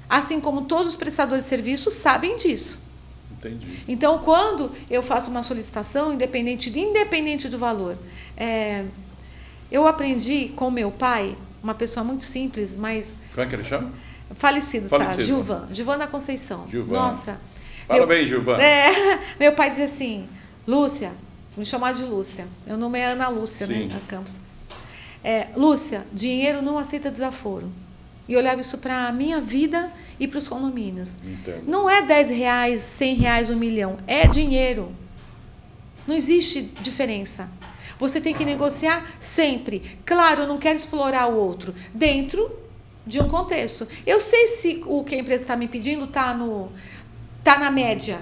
Assim como todos os prestadores de serviços sabem disso. Entendi. Então, quando eu faço uma solicitação, independente do valor, eu aprendi com meu pai, uma pessoa muito simples, mas... Como é que ele chama? Falecido. Sabe? Gilvan da Conceição. Gilvan. Nossa. Parabéns, Gilvan. Meu pai dizia assim, Lúcia, me chamar de Lúcia. Meu nome é Ana Lúcia, Sim. né, na Campos. Lúcia, dinheiro não aceita desaforo. E eu olhava isso para a minha vida e para os condomínios. Entendo. Não é R$10, R$100, R$1 milhão. É dinheiro. Não existe diferença. Você tem que negociar sempre. Claro, eu não quero explorar o outro. Dentro de um contexto. Eu sei se o que a empresa está me pedindo está na média.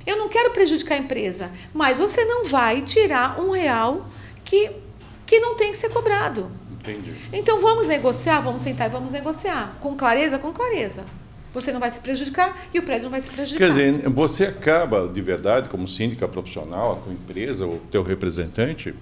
Eu não quero prejudicar a empresa. Mas você não vai tirar R$1 que não tem que ser cobrado. Entendi. Então, vamos negociar, vamos sentar e vamos negociar. Com clareza, com clareza. Você não vai se prejudicar e o prédio não vai se prejudicar. Quer dizer, você acaba, de verdade, como síndica profissional, a tua empresa, o teu representante,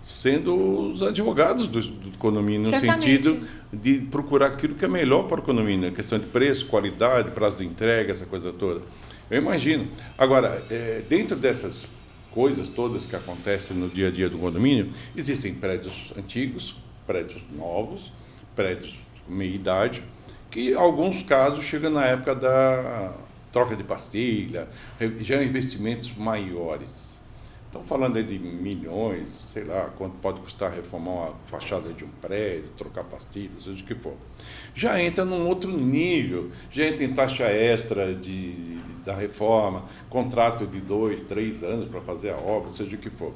sendo os advogados do condomínio, no Certamente. sentido de procurar aquilo que é melhor para o condomínio, a questão de preço, qualidade, prazo de entrega, essa coisa toda. Eu imagino. Agora, dentro dessas coisas todas que acontecem no dia a dia do condomínio, existem prédios antigos, prédios novos, prédios com meia idade, que em alguns casos chegam na época da troca de pastilha, já investimentos maiores. Estão falando aí de milhões, sei lá, quanto pode custar reformar uma fachada de um prédio, trocar pastilhas, seja o que for. Já entra num outro nível, já entra em taxa extra da reforma, contrato de 2, 3 anos para fazer a obra, seja o que for.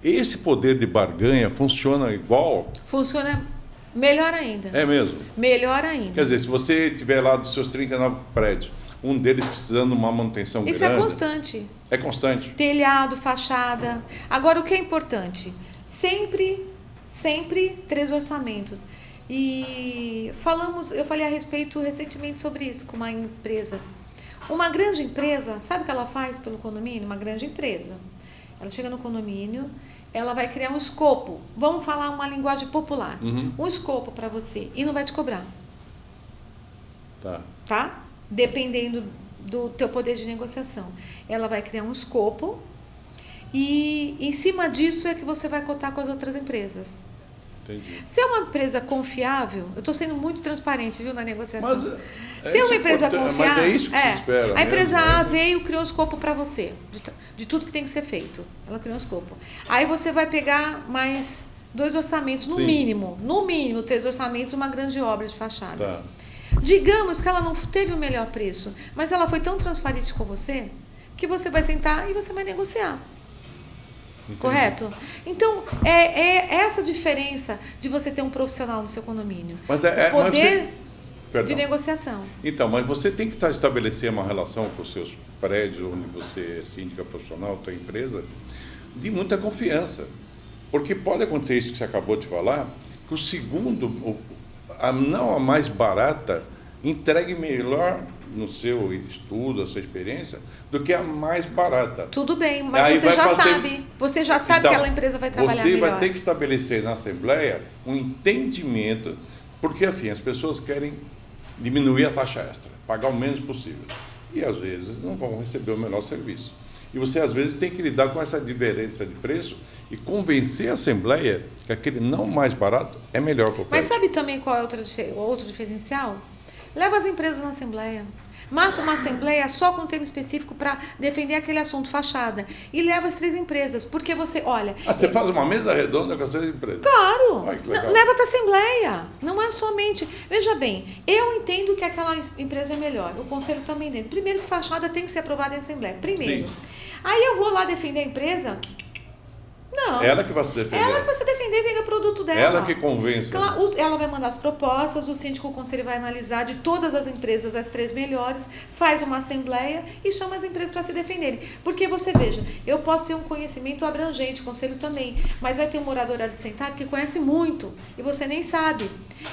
Esse poder de barganha funciona igual? Funciona melhor ainda. É mesmo? Melhor ainda. Quer dizer, se você tiver lá dos seus 39 prédios, um deles precisando de uma manutenção Isso grande... é constante. É constante. Telhado, fachada. Agora, o que é importante? Sempre 3 orçamentos. E eu falei a respeito recentemente sobre isso com uma empresa. Uma grande empresa, sabe o que ela faz pelo condomínio? Uma grande empresa. Ela chega no condomínio, ela vai criar um escopo. Vamos falar uma linguagem popular. Um escopo para você e não vai te cobrar. Tá? Dependendo do teu poder de negociação. Ela vai criar um escopo e em cima disso é que você vai cotar com as outras empresas. Entendi. Se é uma empresa confiável, eu estou sendo muito transparente, viu, na negociação. Mas se é uma empresa importante, confiável, mas é isso que se espera. a empresa mesmo, A né? veio e criou um escopo para você, de tudo que tem que ser feito. Ela criou um escopo. Aí você vai pegar mais 2 orçamentos, no Sim. mínimo 3 orçamentos, uma grande obra de fachada. Tá. Digamos que ela não teve o melhor preço, mas ela foi tão transparente com você que você vai sentar e você vai negociar. Entendi. Correto? Então, é essa diferença de você ter um profissional no seu condomínio. Mas o poder Perdão. de negociação. Então, mas você tem que estabelecer uma relação com os seus prédios, onde você é síndica profissional, tua empresa, de muita confiança. Porque pode acontecer isso que você acabou de falar, que o segundo, não a mais barata, entregue melhor no seu estudo, a sua experiência, do que a mais barata. Tudo bem, mas Aí você já sabe. Você já sabe Então, que aquela empresa vai trabalhar melhor. Você vai ter que estabelecer na Assembleia um entendimento, porque assim, as pessoas querem diminuir a taxa extra, pagar o menos possível. E às vezes não vão receber o menor serviço. E você às vezes tem que lidar com essa diferença de preço e convencer a Assembleia que aquele não mais barato é melhor para o Mas prédio. sabe também qual é outro diferencial? Leva as empresas na assembleia. Marca uma assembleia só com um tema específico para defender aquele assunto, fachada. E leva as 3 empresas, porque você, olha... Você faz uma mesa redonda com as 3 empresas? Claro! Ai, que legal. Leva para a assembleia. Não é somente... Veja bem, eu entendo que aquela empresa é melhor. O conselho também entende. Primeiro que fachada tem que ser aprovada em assembleia. Primeiro. Sim. Aí eu vou lá defender a empresa... Não. Ela que vai se defender. Ela que vai se defender e vender o produto dela. Ela que convence. Ela vai mandar as propostas, o síndico, o conselho vai analisar de todas as empresas, as 3 melhores, faz uma assembleia e chama as empresas para se defenderem. Porque você veja, eu posso ter um conhecimento abrangente, o conselho também, mas vai ter um morador ali sentado que conhece muito e você nem sabe.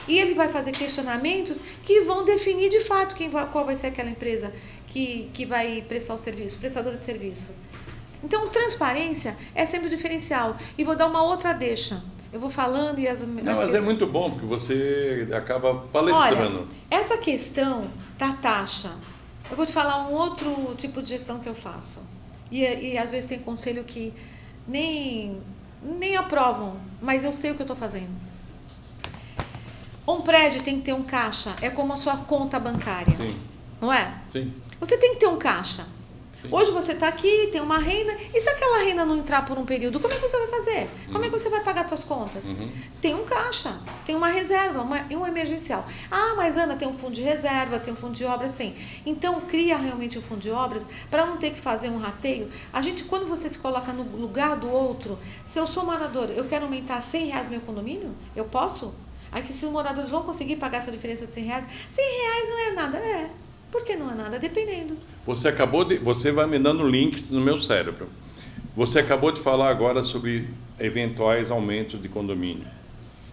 E ele vai fazer questionamentos que vão definir de fato qual vai ser aquela empresa que vai prestar o serviço, prestadora de serviço. Então, transparência é sempre o diferencial. E vou dar uma outra deixa. Eu vou falando e mas é muito bom, porque você acaba palestrando. Olha, essa questão da taxa, eu vou te falar um outro tipo de gestão que eu faço. E às vezes tem conselho que nem aprovam, mas eu sei o que eu estou fazendo. Um prédio tem que ter um caixa, é como a sua conta bancária. Sim. Não é? Sim. Você tem que ter um caixa. Sim. Hoje você está aqui, tem uma renda, e se aquela renda não entrar por um período, como é que você vai fazer? Como é que você vai pagar suas contas? Tem um caixa, tem uma reserva, um emergencial. Ah, mas Ana, tem um fundo de reserva, tem um fundo de obras, tem. Então, cria realmente o fundo de obras para não ter que fazer um rateio. A gente, quando você se coloca no lugar do outro, se eu sou morador, eu quero aumentar R$100 meu condomínio? Eu posso? Aí que se os moradores vão conseguir pagar essa diferença de R$100, R$100 não é nada, é. Por que não é nada? Dependendo. Você vai me dando links no meu cérebro. Você acabou de falar agora sobre eventuais aumentos de condomínio.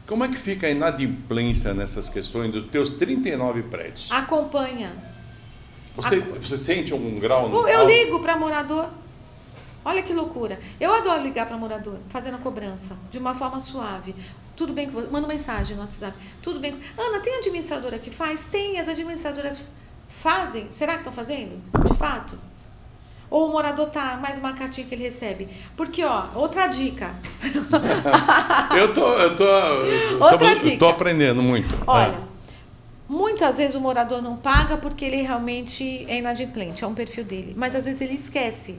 Como é que fica a inadimplência nessas questões dos teus 39 prédios? Acompanha. Você sente um grau no Eu ligo para morador. Olha que loucura. Eu adoro ligar para morador, fazendo a cobrança, de uma forma suave. Tudo bem com você? Manda mensagem no WhatsApp. Tudo bem. Ana, tem administradora que faz? Tem, as administradoras fazem? Será que estão fazendo? De fato? Ou o morador tá, mais uma cartinha que ele recebe? Porque, ó, outra dica. Eu tô aprendendo muito. Olha, muitas vezes o morador não paga porque ele realmente é inadimplente, é um perfil dele. Mas às vezes ele esquece.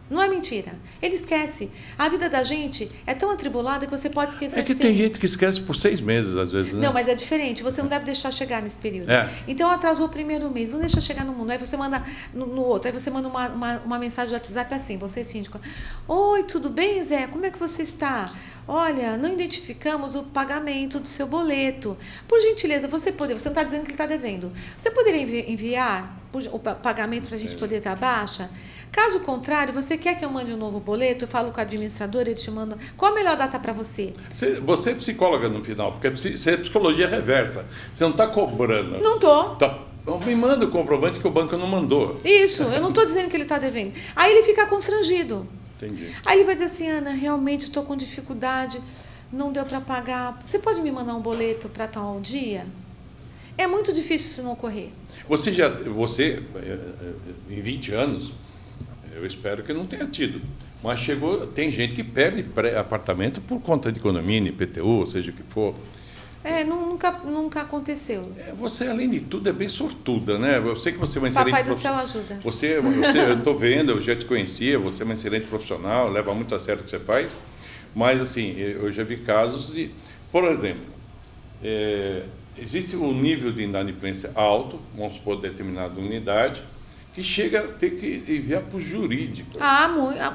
Não é mentira. Ele esquece. A vida da gente é tão atribulada que você pode esquecer. É que tem gente que esquece por 6 meses, às vezes, né? Não, mas é diferente. Você não deve deixar chegar nesse período. É. Então, atrasou o primeiro mês. Não deixa chegar no mundo. Aí você manda no outro. Aí você manda uma mensagem do WhatsApp assim. Você, síndico. Oi, tudo bem, Zé? Como é que você está? Olha, não identificamos o pagamento do seu boleto. Por gentileza, você não está dizendo que ele está devendo. Você poderia enviar o pagamento para a gente poder dar baixa? Caso contrário, você quer que eu mande um novo boleto? Eu falo com o administrador, ele te manda. Qual a melhor data para você? Você é psicóloga no final, porque você é psicologia reversa. Você não está cobrando. Não estou. Me manda o comprovante que o banco não mandou. Isso, eu não estou dizendo que ele está devendo. Aí ele fica constrangido. Entendi. Aí ele vai dizer assim, Ana, realmente estou com dificuldade, não deu para pagar. Você pode me mandar um boleto para tal dia? É muito difícil isso não ocorrer. Você, em 20 anos, eu espero que não tenha tido, mas tem gente que perde apartamento por conta de condomínio, IPTU, seja o que for. Nunca aconteceu. Você, além de tudo, é bem sortuda, né? Eu sei que você é uma excelente... Papai do céu ajuda. Eu estou vendo, eu já te conhecia, você é uma excelente profissional, leva muito a sério o que você faz, mas, assim, eu já vi casos de... Por exemplo, existe um nível de inadimplência alto, vamos supor, determinada unidade, que chega a ter que enviar para o jurídico.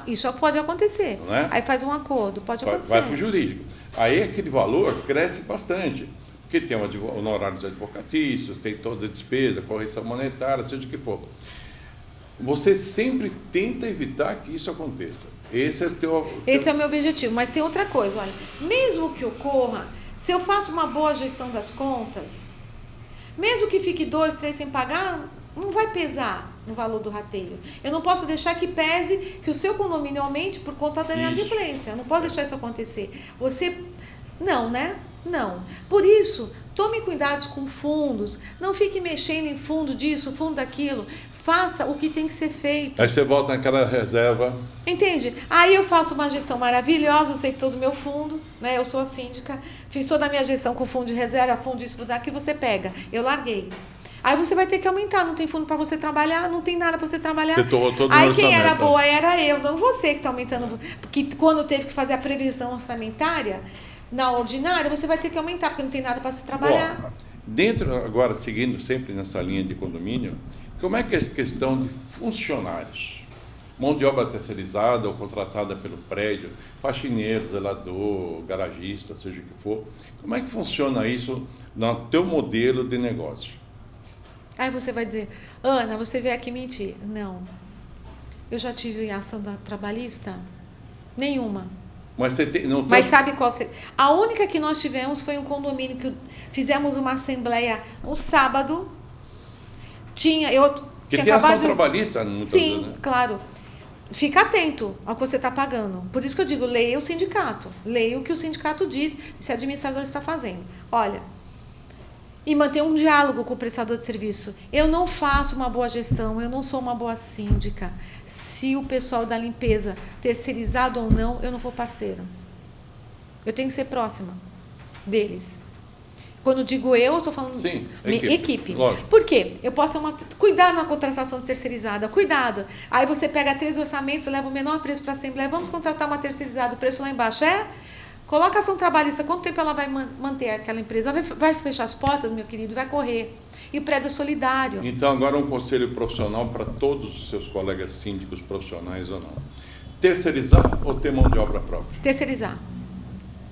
Isso pode acontecer. Não é? Aí faz um acordo, pode acontecer. Vai para o jurídico. Aí aquele valor cresce bastante, porque tem honorários advocatícios, tem toda a despesa, correção monetária, seja o que for. Você sempre tenta evitar que isso aconteça. Esse é o meu objetivo. Mas tem outra coisa, olha, mesmo que ocorra, se eu faço uma boa gestão das contas, mesmo que fique 2, 3 sem pagar, não vai pesar no valor do rateio. Eu não posso deixar que pese que o seu condomínio aumente por conta da inadimplência. Eu não posso deixar isso acontecer. Não, né? Não. Por isso, tome cuidados com fundos. Não fique mexendo em fundo disso, fundo daquilo. Faça o que tem que ser feito. Aí você volta naquela reserva. Entende? Aí eu faço uma gestão maravilhosa, eu sei todo o meu fundo, né? Eu sou a síndica, fiz toda a minha gestão com fundo de reserva, fundo disso, tudo que você pega. Eu larguei. Aí você vai ter que aumentar, não tem fundo para você trabalhar, não tem nada para você trabalhar. Você torrou todo o Aí quem orçamento. era boa era eu, não você que está aumentando. Porque quando teve que fazer a previsão orçamentária, na ordinária, você vai ter que aumentar, porque não tem nada para se trabalhar. Bom, dentro, agora, seguindo sempre nessa linha de condomínio, como é que é essa questão de funcionários? Mão de obra terceirizada ou contratada pelo prédio, faxineiro, zelador, garagista, seja o que for. Como é que funciona isso no teu modelo de negócio? Aí você vai dizer, Ana, você veio aqui mentir. Não. Eu já tive ação da trabalhista? Nenhuma. Mas você tem, não, Mas sabe qual seria? A única que nós tivemos foi um condomínio que fizemos uma assembleia um sábado. Que tem ação trabalhista? Sim, né? Claro. Fica atento ao que você está pagando. Por isso que eu digo, leia o sindicato. Leia o que o sindicato diz, se a administradora está fazendo. Olha, e manter um diálogo com o prestador de serviço. Eu não faço uma boa gestão, eu não sou uma boa síndica. Se o pessoal da limpeza, terceirizado ou não, eu não vou parceiro. Eu tenho que ser próxima deles. Quando digo eu estou falando sim, equipe. Lógico. Por quê? Eu posso cuidado na contratação terceirizada, cuidado. Aí você pega 3 orçamentos, leva o menor preço para a Assembleia, vamos contratar uma terceirizada, o preço lá embaixo coloca a ação trabalhista, quanto tempo ela vai manter aquela empresa? Vai fechar as portas, meu querido, vai correr. E o prédio é solidário. Então, agora um conselho profissional para todos os seus colegas síndicos profissionais ou não. Terceirizar ou ter mão de obra própria? Terceirizar.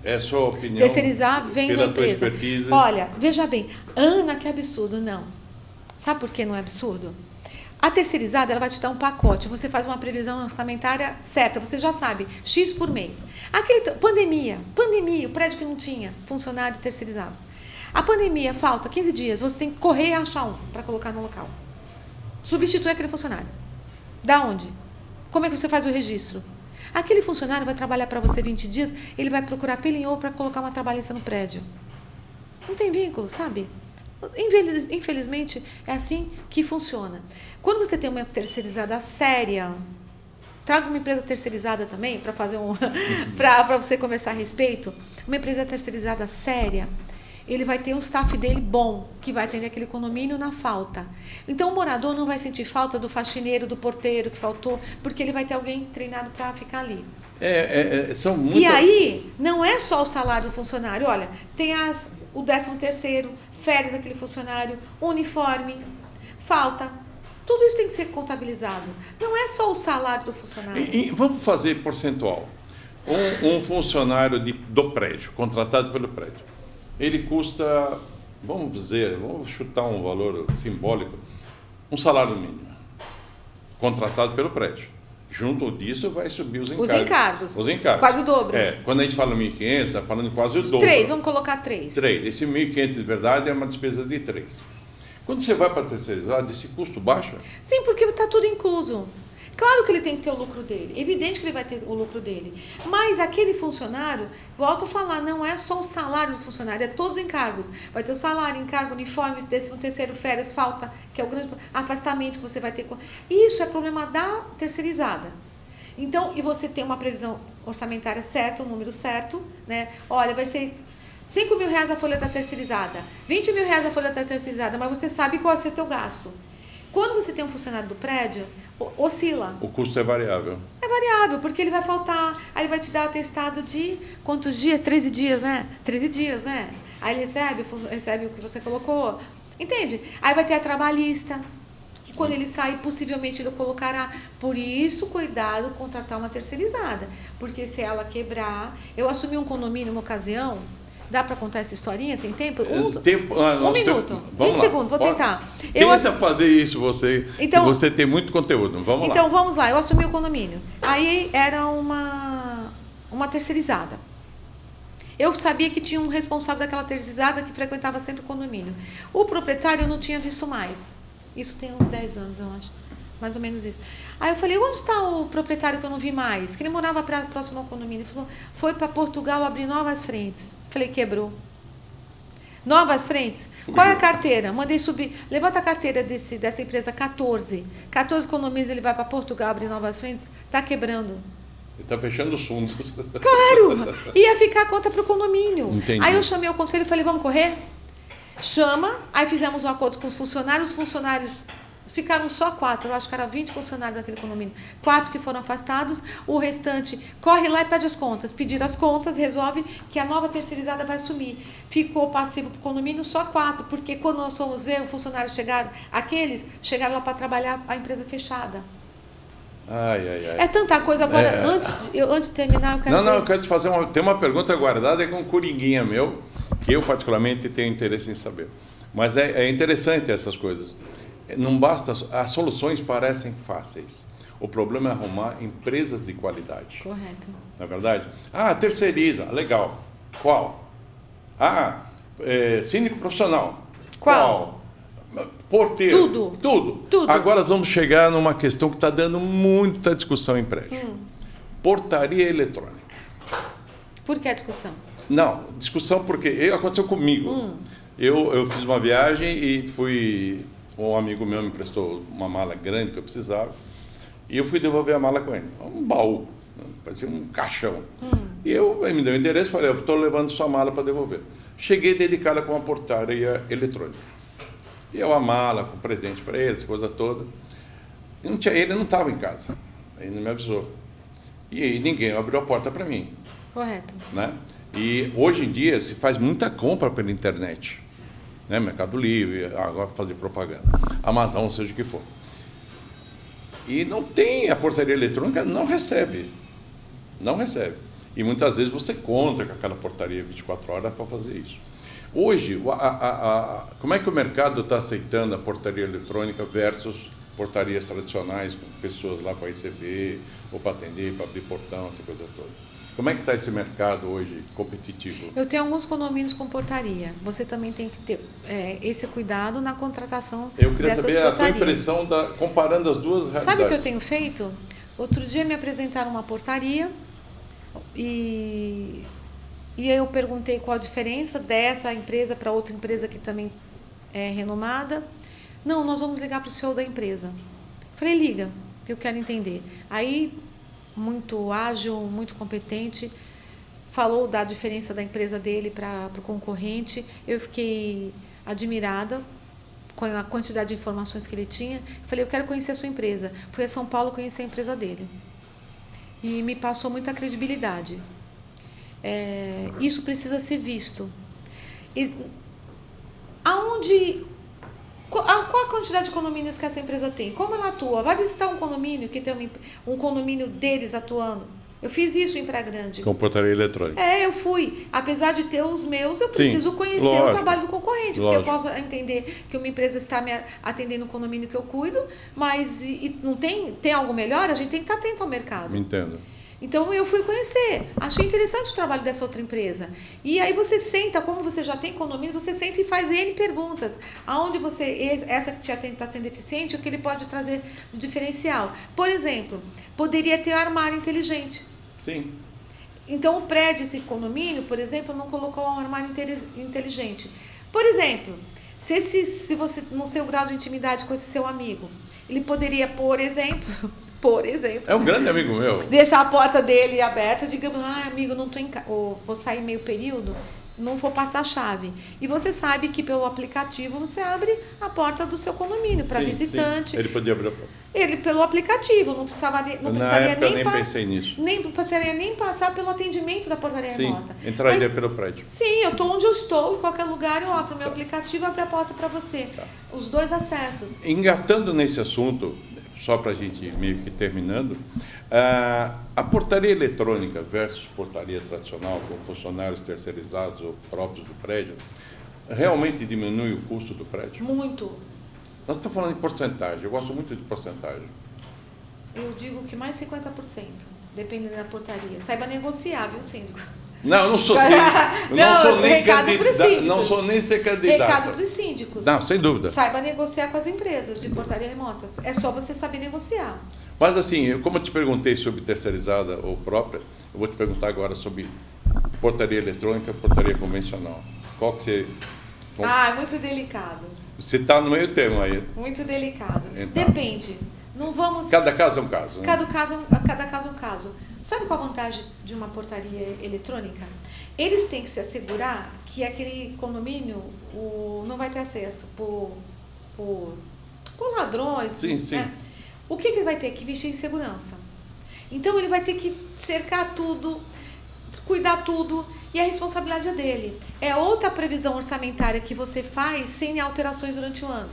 É a sua opinião? Terceirizar vem da empresa. Tua expertise. Olha, veja bem, Ana, que absurdo, não. Sabe por que não é absurdo? A terceirizada, ela vai te dar um pacote, você faz uma previsão orçamentária certa, você já sabe, X por mês. Pandemia, o prédio que não tinha funcionário terceirizado. A pandemia, falta 15 dias, você tem que correr e achar um para colocar no local. Substituir aquele funcionário. Da onde? Como é que você faz o registro? Aquele funcionário vai trabalhar para você 20 dias, ele vai procurar pelinhou para colocar uma trabalhista no prédio. Não tem vínculo, sabe? Infelizmente, é assim que funciona. Quando você tem uma terceirizada séria, traga uma empresa terceirizada também, para fazer para você conversar a respeito. Uma empresa terceirizada séria, ele vai ter um staff dele bom, que vai atender aquele condomínio na falta. Então, o morador não vai sentir falta do faxineiro, do porteiro que faltou, porque ele vai ter alguém treinado para ficar ali. São muitas... E aí, não é só o salário do funcionário. Olha, tem o 13º, férias daquele funcionário, uniforme, falta. Tudo isso tem que ser contabilizado. Não é só o salário do funcionário. E vamos fazer percentual. Um funcionário do prédio, contratado pelo prédio, ele custa, vamos chutar um valor simbólico, um salário mínimo, contratado pelo prédio. Junto disso vai subir os encargos. Os encargos. Quase o dobro. Quando a gente fala 1.500, está falando quase o dobro. 3, vamos colocar 3. 3. Esse 1.500 de verdade é uma despesa de 3. Quando você vai para terceirizar, esse custo baixa? Sim, porque está tudo incluso. Claro que ele tem que ter o lucro dele. Evidente que ele vai ter o lucro dele. Mas aquele funcionário, volto a falar, não é só o salário do funcionário, é todos os encargos. Vai ter o salário, encargo, uniforme, 13º, férias, falta, que é o grande afastamento que você vai ter. Isso é problema da terceirizada. Então, e você tem uma previsão orçamentária certa, um número certo, né? Olha, vai ser R$5.000 a folha da terceirizada, R$20.000 a folha da terceirizada, mas você sabe qual vai ser o teu gasto. Quando você tem um funcionário do prédio, oscila. O custo é variável. É variável, porque ele vai faltar, aí ele vai te dar atestado de quantos dias? 13 dias, né? 13 dias, né? Aí ele recebe o que você colocou. Entende? Aí vai ter a trabalhista, que quando ele sair, possivelmente ele colocará. Por isso, cuidado, contratar uma terceirizada. Porque se ela quebrar... Eu assumi um condomínio uma ocasião... Dá para contar essa historinha? Tem tempo? Um minuto. 20 segundos, vou tentar. Tenta fazer isso, você tem muito conteúdo. Vamos lá. Então, vamos lá. Eu assumi o condomínio. Aí era uma terceirizada. Eu sabia que tinha um responsável daquela terceirizada que frequentava sempre o condomínio. O proprietário eu não tinha visto mais. Isso tem uns 10 anos, eu acho. Mais ou menos isso. Aí eu falei, onde está o proprietário que eu não vi mais? Que ele morava próximo ao condomínio. Ele falou, foi para Portugal abrir novas frentes. Falei, quebrou. Novas frentes? Qual é a carteira? Mandei subir. Levanta a carteira dessa empresa, 14. 14 condomínios, ele vai para Portugal abrir novas frentes. Está quebrando. Ele está fechando os fundos. Claro! Ia ficar a conta para o condomínio. Entendi. Aí eu chamei o conselho e falei, vamos correr? Chama, aí fizemos um acordo com os funcionários ficaram só 4, eu acho que era 20 funcionários daquele condomínio, 4 que foram afastados, o restante corre lá e pede as contas, pedir as contas, resolve que a nova terceirizada vai assumir. Ficou passivo para o condomínio só 4, porque quando nós fomos ver, os funcionários chegaram lá para trabalhar a empresa fechada. É tanta coisa. Agora, antes de terminar, eu quero... eu quero te fazer tem uma pergunta guardada com um coringuinha meu, que eu particularmente tenho interesse em saber. Mas é interessante essas coisas. Não basta, as soluções parecem fáceis. O problema é arrumar empresas de qualidade. Correto. Não é verdade? Terceiriza, legal. Qual? Síndico profissional. Qual? Porteiro. Tudo. Agora vamos chegar numa questão que está dando muita discussão em prédio. Portaria eletrônica. Por que a discussão? Não, discussão porque aconteceu comigo. Eu fiz uma viagem e fui... Um amigo meu me emprestou uma mala grande que eu precisava e eu fui devolver a mala com ele. Um baú, parecia um caixão. E ele me deu o endereço e falei, eu estou levando sua mala para devolver. Cheguei dedicada com uma portaria eletrônica. E eu a mala, com presente para ele, essa coisa toda. Ele não estava em casa, ele não me avisou. E aí ninguém abriu a porta para mim. Correto. Né? E hoje em dia se faz muita compra pela internet. Né? Mercado Livre, agora fazer propaganda, Amazon, seja o que for. E não tem, a portaria eletrônica não recebe. E muitas vezes você conta com aquela portaria 24 horas para fazer isso. Hoje, como é que o mercado está aceitando a portaria eletrônica versus portarias tradicionais, com pessoas lá para receber, ou para atender, para abrir portão, essa coisa toda? Como é que está esse mercado hoje competitivo? Eu tenho alguns condomínios com portaria. Você também tem que ter esse cuidado na contratação dessas portarias. Eu queria saber a tua impressão comparando as duas realidades. Sabe o que eu tenho feito? Outro dia me apresentaram uma portaria e eu perguntei qual a diferença dessa empresa para outra empresa que também é renomada. Não, nós vamos ligar para o CEO da empresa. Falei, liga, eu quero entender. Aí... muito ágil, muito competente, falou da diferença da empresa dele para o concorrente. Eu fiquei admirada com a quantidade de informações que ele tinha. Falei, eu quero conhecer a sua empresa. Fui a São Paulo conhecer a empresa dele. E me passou muita credibilidade. Isso precisa ser visto. Qual a quantidade de condomínios que essa empresa tem? Como ela atua? Vai visitar um condomínio que tem um condomínio deles atuando. Eu fiz isso em Praia Grande. Com portaria eletrônica. Eu fui. Apesar de ter os meus, eu preciso conhecer o trabalho do concorrente. Porque eu posso entender que uma empresa está me atendendo no condomínio que eu cuido, mas não tem algo melhor, a gente tem que estar atento ao mercado. Entendo. Então, eu fui conhecer. Achei interessante o trabalho dessa outra empresa. E aí você senta, como você já tem condomínio, você senta e faz N perguntas. Aonde essa que te atende está sendo eficiente, o que ele pode trazer de diferencial. Por exemplo, poderia ter armário inteligente. Sim. Então, o prédio, esse condomínio, por exemplo, não colocou um armário inteligente. Por exemplo, se você, no seu grau de intimidade com esse seu amigo, ele poderia, por exemplo... É um grande amigo meu. Deixar a porta dele aberta, digamos, amigo, não estou em casa, ou vou sair meio período, não vou passar a chave. E você sabe que pelo aplicativo você abre a porta do seu condomínio para visitante. Sim. Ele podia abrir a porta. Ele pelo aplicativo, não precisaria nem precisaria nem passar pelo atendimento da portaria remota. Entraria pelo prédio. Sim, eu estou onde eu estou, em qualquer lugar, eu abro o meu aplicativo e abro a porta para você. Os dois acessos. Engatando nesse assunto, só para a gente meio que terminando, a portaria eletrônica versus portaria tradicional, com funcionários terceirizados ou próprios do prédio, realmente diminui o custo do prédio? Muito. Nós estamos falando de porcentagem, eu gosto muito de porcentagem. Eu digo que mais 50%, dependendo da portaria. Saiba negociar, viu, síndico? Não, eu não sou síndico. Não sou nem candidato. Não sou nem ser candidato. Recado para os síndicos. Não, sem dúvida. Saiba negociar com as empresas de portaria remota. É só você saber negociar. Mas assim, como eu te perguntei sobre terceirizada ou própria, eu vou te perguntar agora sobre portaria eletrônica e portaria convencional. Qual que você... Muito delicado. Você está no meio termo aí. Muito delicado. Então. Depende. Não vamos... Cada caso é um caso. Né? Cada caso é um caso. Sabe qual a vantagem de uma portaria eletrônica? Eles têm que se assegurar que aquele condomínio não vai ter acesso por ladrões. Sim, sim. Né? O que ele vai ter? Que vestir em segurança. Então ele vai ter que cercar tudo, cuidar tudo, e a responsabilidade é dele. É outra previsão orçamentária que você faz sem alterações durante o ano.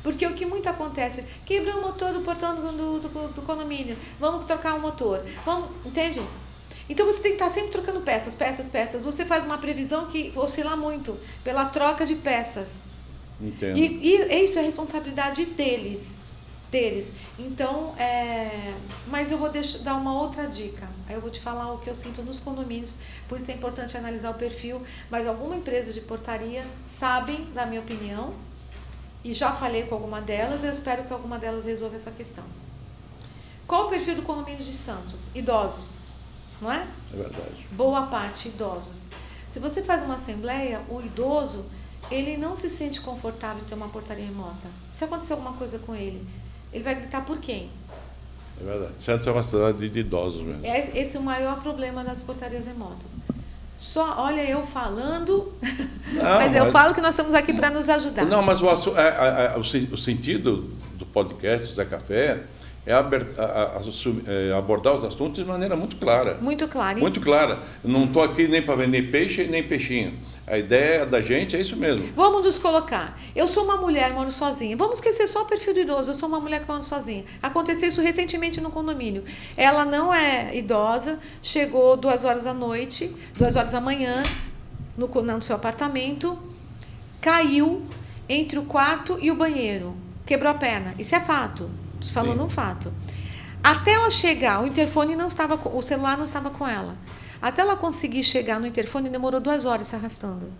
Porque o que muito acontece, quebrou o motor do portão do condomínio, vamos trocar o motor, entende? Então você tem que estar sempre trocando peças. Você faz uma previsão que oscila muito pela troca de peças. Entendo. E isso é responsabilidade deles. Então, mas eu vou dar uma outra dica. Eu vou te falar o que eu sinto nos condomínios, por isso é importante analisar o perfil, mas alguma empresa de portaria sabem da minha opinião, e já falei com alguma delas, eu espero que alguma delas resolva essa questão. Qual o perfil do condomínio de Santos? Idosos, não é? É verdade. Boa parte idosos. Se você faz uma assembleia, o idoso, ele não se sente confortável de ter uma portaria remota. Se acontecer alguma coisa com ele vai gritar por quem? É verdade. Santos é uma cidade de idosos mesmo. Esse é o maior problema das portarias remotas. Olha, eu falando, mas eu falo que nós estamos aqui para nos ajudar. Não, mas o sentido do podcast, do Zé Café, é abordar os assuntos de maneira muito clara. Muito clara. Muito clara. Eu não estou aqui nem para vender peixe nem peixinho. A ideia da gente é isso mesmo. Vamos nos colocar. Eu sou uma mulher, moro sozinha. Vamos esquecer só o perfil do idoso. Eu sou uma mulher que mora sozinha. Aconteceu isso recentemente no condomínio. Ela não é idosa, chegou 2 horas da manhã, no seu apartamento, caiu entre o quarto e o banheiro. Quebrou a perna. Isso é fato. Estou falando um fato. Até ela chegar, o celular não estava com ela. Até ela conseguir chegar no interfone, demorou 2 horas se arrastando.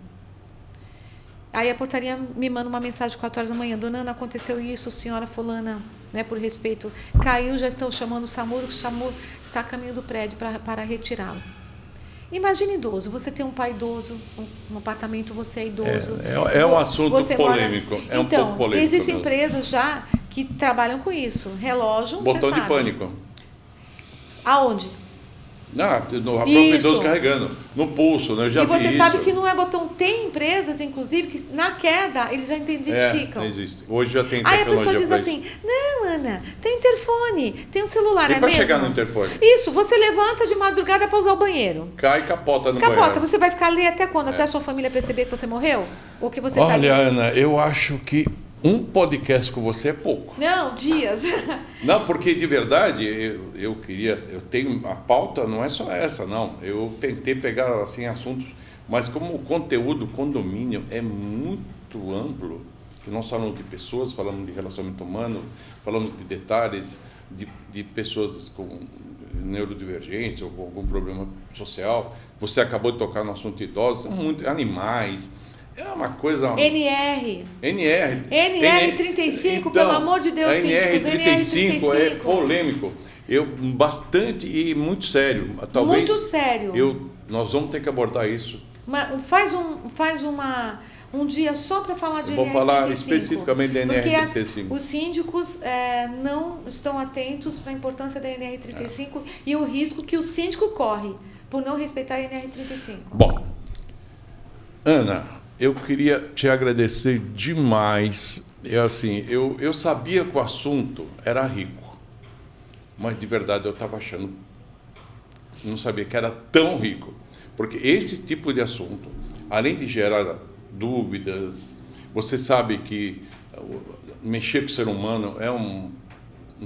Aí a portaria me manda uma mensagem 4 horas da manhã. Dona Ana, aconteceu isso, senhora fulana, né, por respeito, caiu, já estão chamando o SAMU está a caminho do prédio para retirá-lo. Imagine idoso, você tem um pai idoso, um apartamento, você é idoso. É um assunto polêmico. Um pouco polêmico. Existem empresas já que trabalham com isso. Relógio, botão de pânico. Aonde? A própria idoso carregando, no pulso, né? Eu já vi isso. E você sabe que não é botão. Tem empresas, inclusive, que na queda eles já identificam. Existe. Hoje já tem tecnologia. Aí a pessoa diz assim, não, Ana, tem interfone, tem um celular, é para mesmo? Chegar no interfone. Isso, você levanta de madrugada para usar o banheiro. Cai e capota no banheiro. Capota, você vai ficar ali até quando? Até a sua família perceber que você morreu? Ou que você Olha, Ana, eu acho que um podcast com você é pouco. Não, dias. Não, porque de verdade, eu tenho a pauta, não é só essa, não. Eu tentei pegar assim assuntos, mas como o conteúdo condomínio é muito amplo, que nós falamos de pessoas, falamos de relacionamento humano, falamos de detalhes, de pessoas com neurodivergentes ou com algum problema social. Você acabou de tocar no assunto de idosos, são muitos animais. É uma coisa... NR 35, então, pelo amor de Deus, NR 35 é polêmico. Bastante e muito sério. Talvez muito sério. Nós vamos ter que abordar isso. Faz um dia só para falar de NR 35. Vou falar especificamente da NR 35. Porque os síndicos não estão atentos para a importância da NR 35 e o risco que o síndico corre por não respeitar a NR 35. Bom, Ana, eu queria te agradecer demais. Eu sabia que o assunto era rico, mas de verdade eu estava achando, não sabia que era tão rico, porque esse tipo de assunto, além de gerar dúvidas, você sabe que mexer com o ser humano é um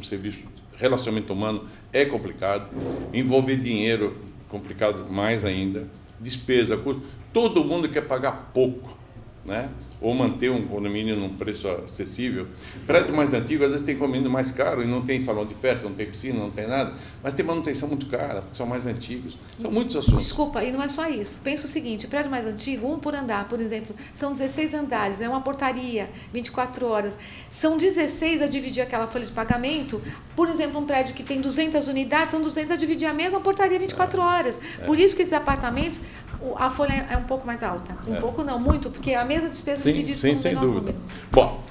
serviço, relacionamento humano é complicado, envolver dinheiro complicado mais ainda, despesa, custo. Todo mundo quer pagar pouco, né? Ou manter um condomínio num preço acessível. Prédio mais antigo, às vezes tem condomínio mais caro e não tem salão de festa, não tem piscina, não tem nada, mas tem manutenção muito cara, porque são mais antigos. São muitos assuntos. Desculpa, e não é só isso. Pensa o seguinte, prédio mais antigo, um por andar, por exemplo, são 16 andares, é uma portaria, 24 horas. São 16 a dividir aquela folha de pagamento. Por exemplo, um prédio que tem 200 unidades, são 200 a dividir a mesma portaria 24 horas. Por isso que esses apartamentos, a folha é um pouco mais alta. Um pouco não, muito, porque é a mesma despesa dividida por um sem menor dúvida. número. Bom,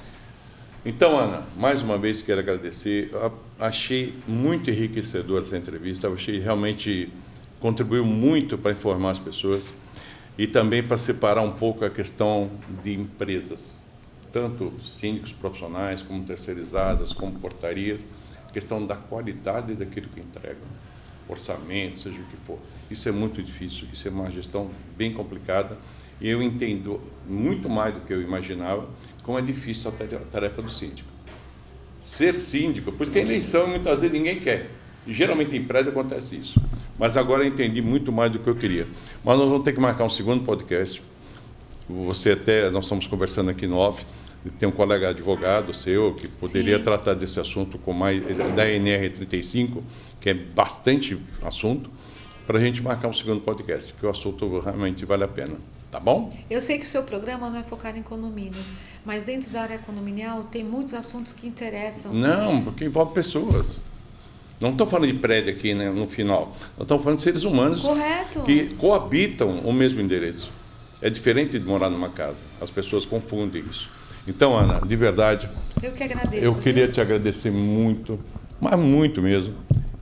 Então, Ana, mais uma vez quero agradecer. Eu achei muito enriquecedora essa entrevista. Eu achei realmente contribuiu muito para informar as pessoas e também para separar um pouco a questão de empresas, tanto síndicos profissionais, como terceirizadas, como portarias, a questão da qualidade daquilo que entregam, orçamento, seja o que for. Isso é muito difícil, isso é uma gestão bem complicada e eu entendo muito mais do que eu imaginava como é difícil a tarefa do síndico. Ser síndico, porque a eleição muitas vezes ninguém quer. E geralmente em prédio acontece isso. Mas agora eu entendi muito mais do que eu queria. Mas nós vamos ter que marcar um segundo podcast. Nós estamos conversando aqui no off, tem um colega advogado seu que poderia Sim. tratar desse assunto com mais, da NR35, que é bastante assunto, para a gente marcar um segundo podcast, que o assunto realmente vale a pena. Tá bom? Eu sei que o seu programa não é focado em condomínios, mas dentro da área condominial tem muitos assuntos que interessam. Não, porque envolve pessoas. Não estou falando de prédio aqui, né, no final. Nós estamos falando de seres humanos Correto. que coabitam o mesmo endereço. É diferente de morar numa casa. As pessoas confundem isso. Então, Ana, de verdade, Eu que agradeço. eu queria te agradecer muito, mas muito mesmo.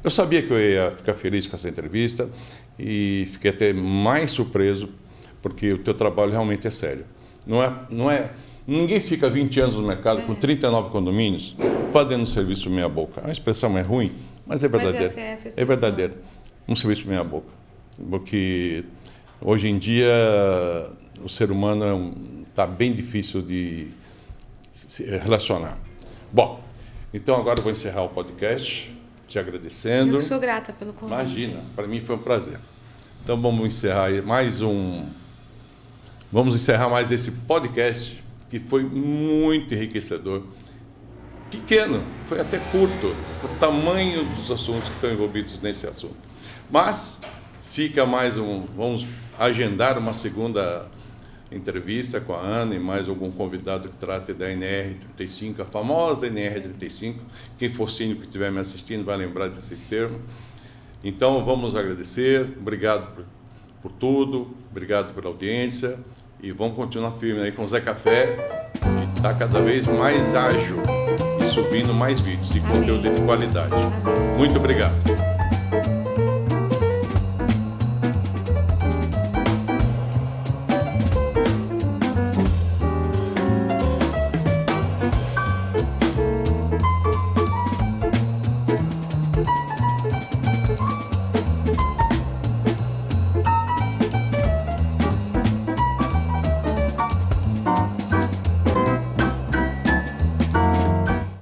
Eu sabia que eu ia ficar feliz com essa entrevista e fiquei até mais surpreso, porque o teu trabalho realmente é sério. Ninguém fica 20 anos no mercado com 39 condomínios fazendo um serviço meia boca. A expressão é ruim, mas é verdadeira. Mas essa é a É verdadeiro. Um serviço meia boca. Porque hoje em dia o ser humano está bem difícil de se relacionar. Bom, então agora eu vou encerrar o podcast, te agradecendo. Eu que sou grata pelo convite. Imagina, para mim foi um prazer. Então vamos encerrar Vamos encerrar mais esse podcast que foi muito enriquecedor. Pequeno, foi até curto, o tamanho dos assuntos que estão envolvidos nesse assunto. Mas fica vamos agendar uma segunda entrevista com a Ana e mais algum convidado que trate da NR35, a famosa NR35. Quem for síndico que estiver me assistindo vai lembrar desse termo. Então vamos agradecer, obrigado por tudo, obrigado pela audiência e vamos continuar firme aí com o Zé Café, que está cada vez mais ágil e subindo mais vídeos e conteúdo de qualidade. Muito obrigado.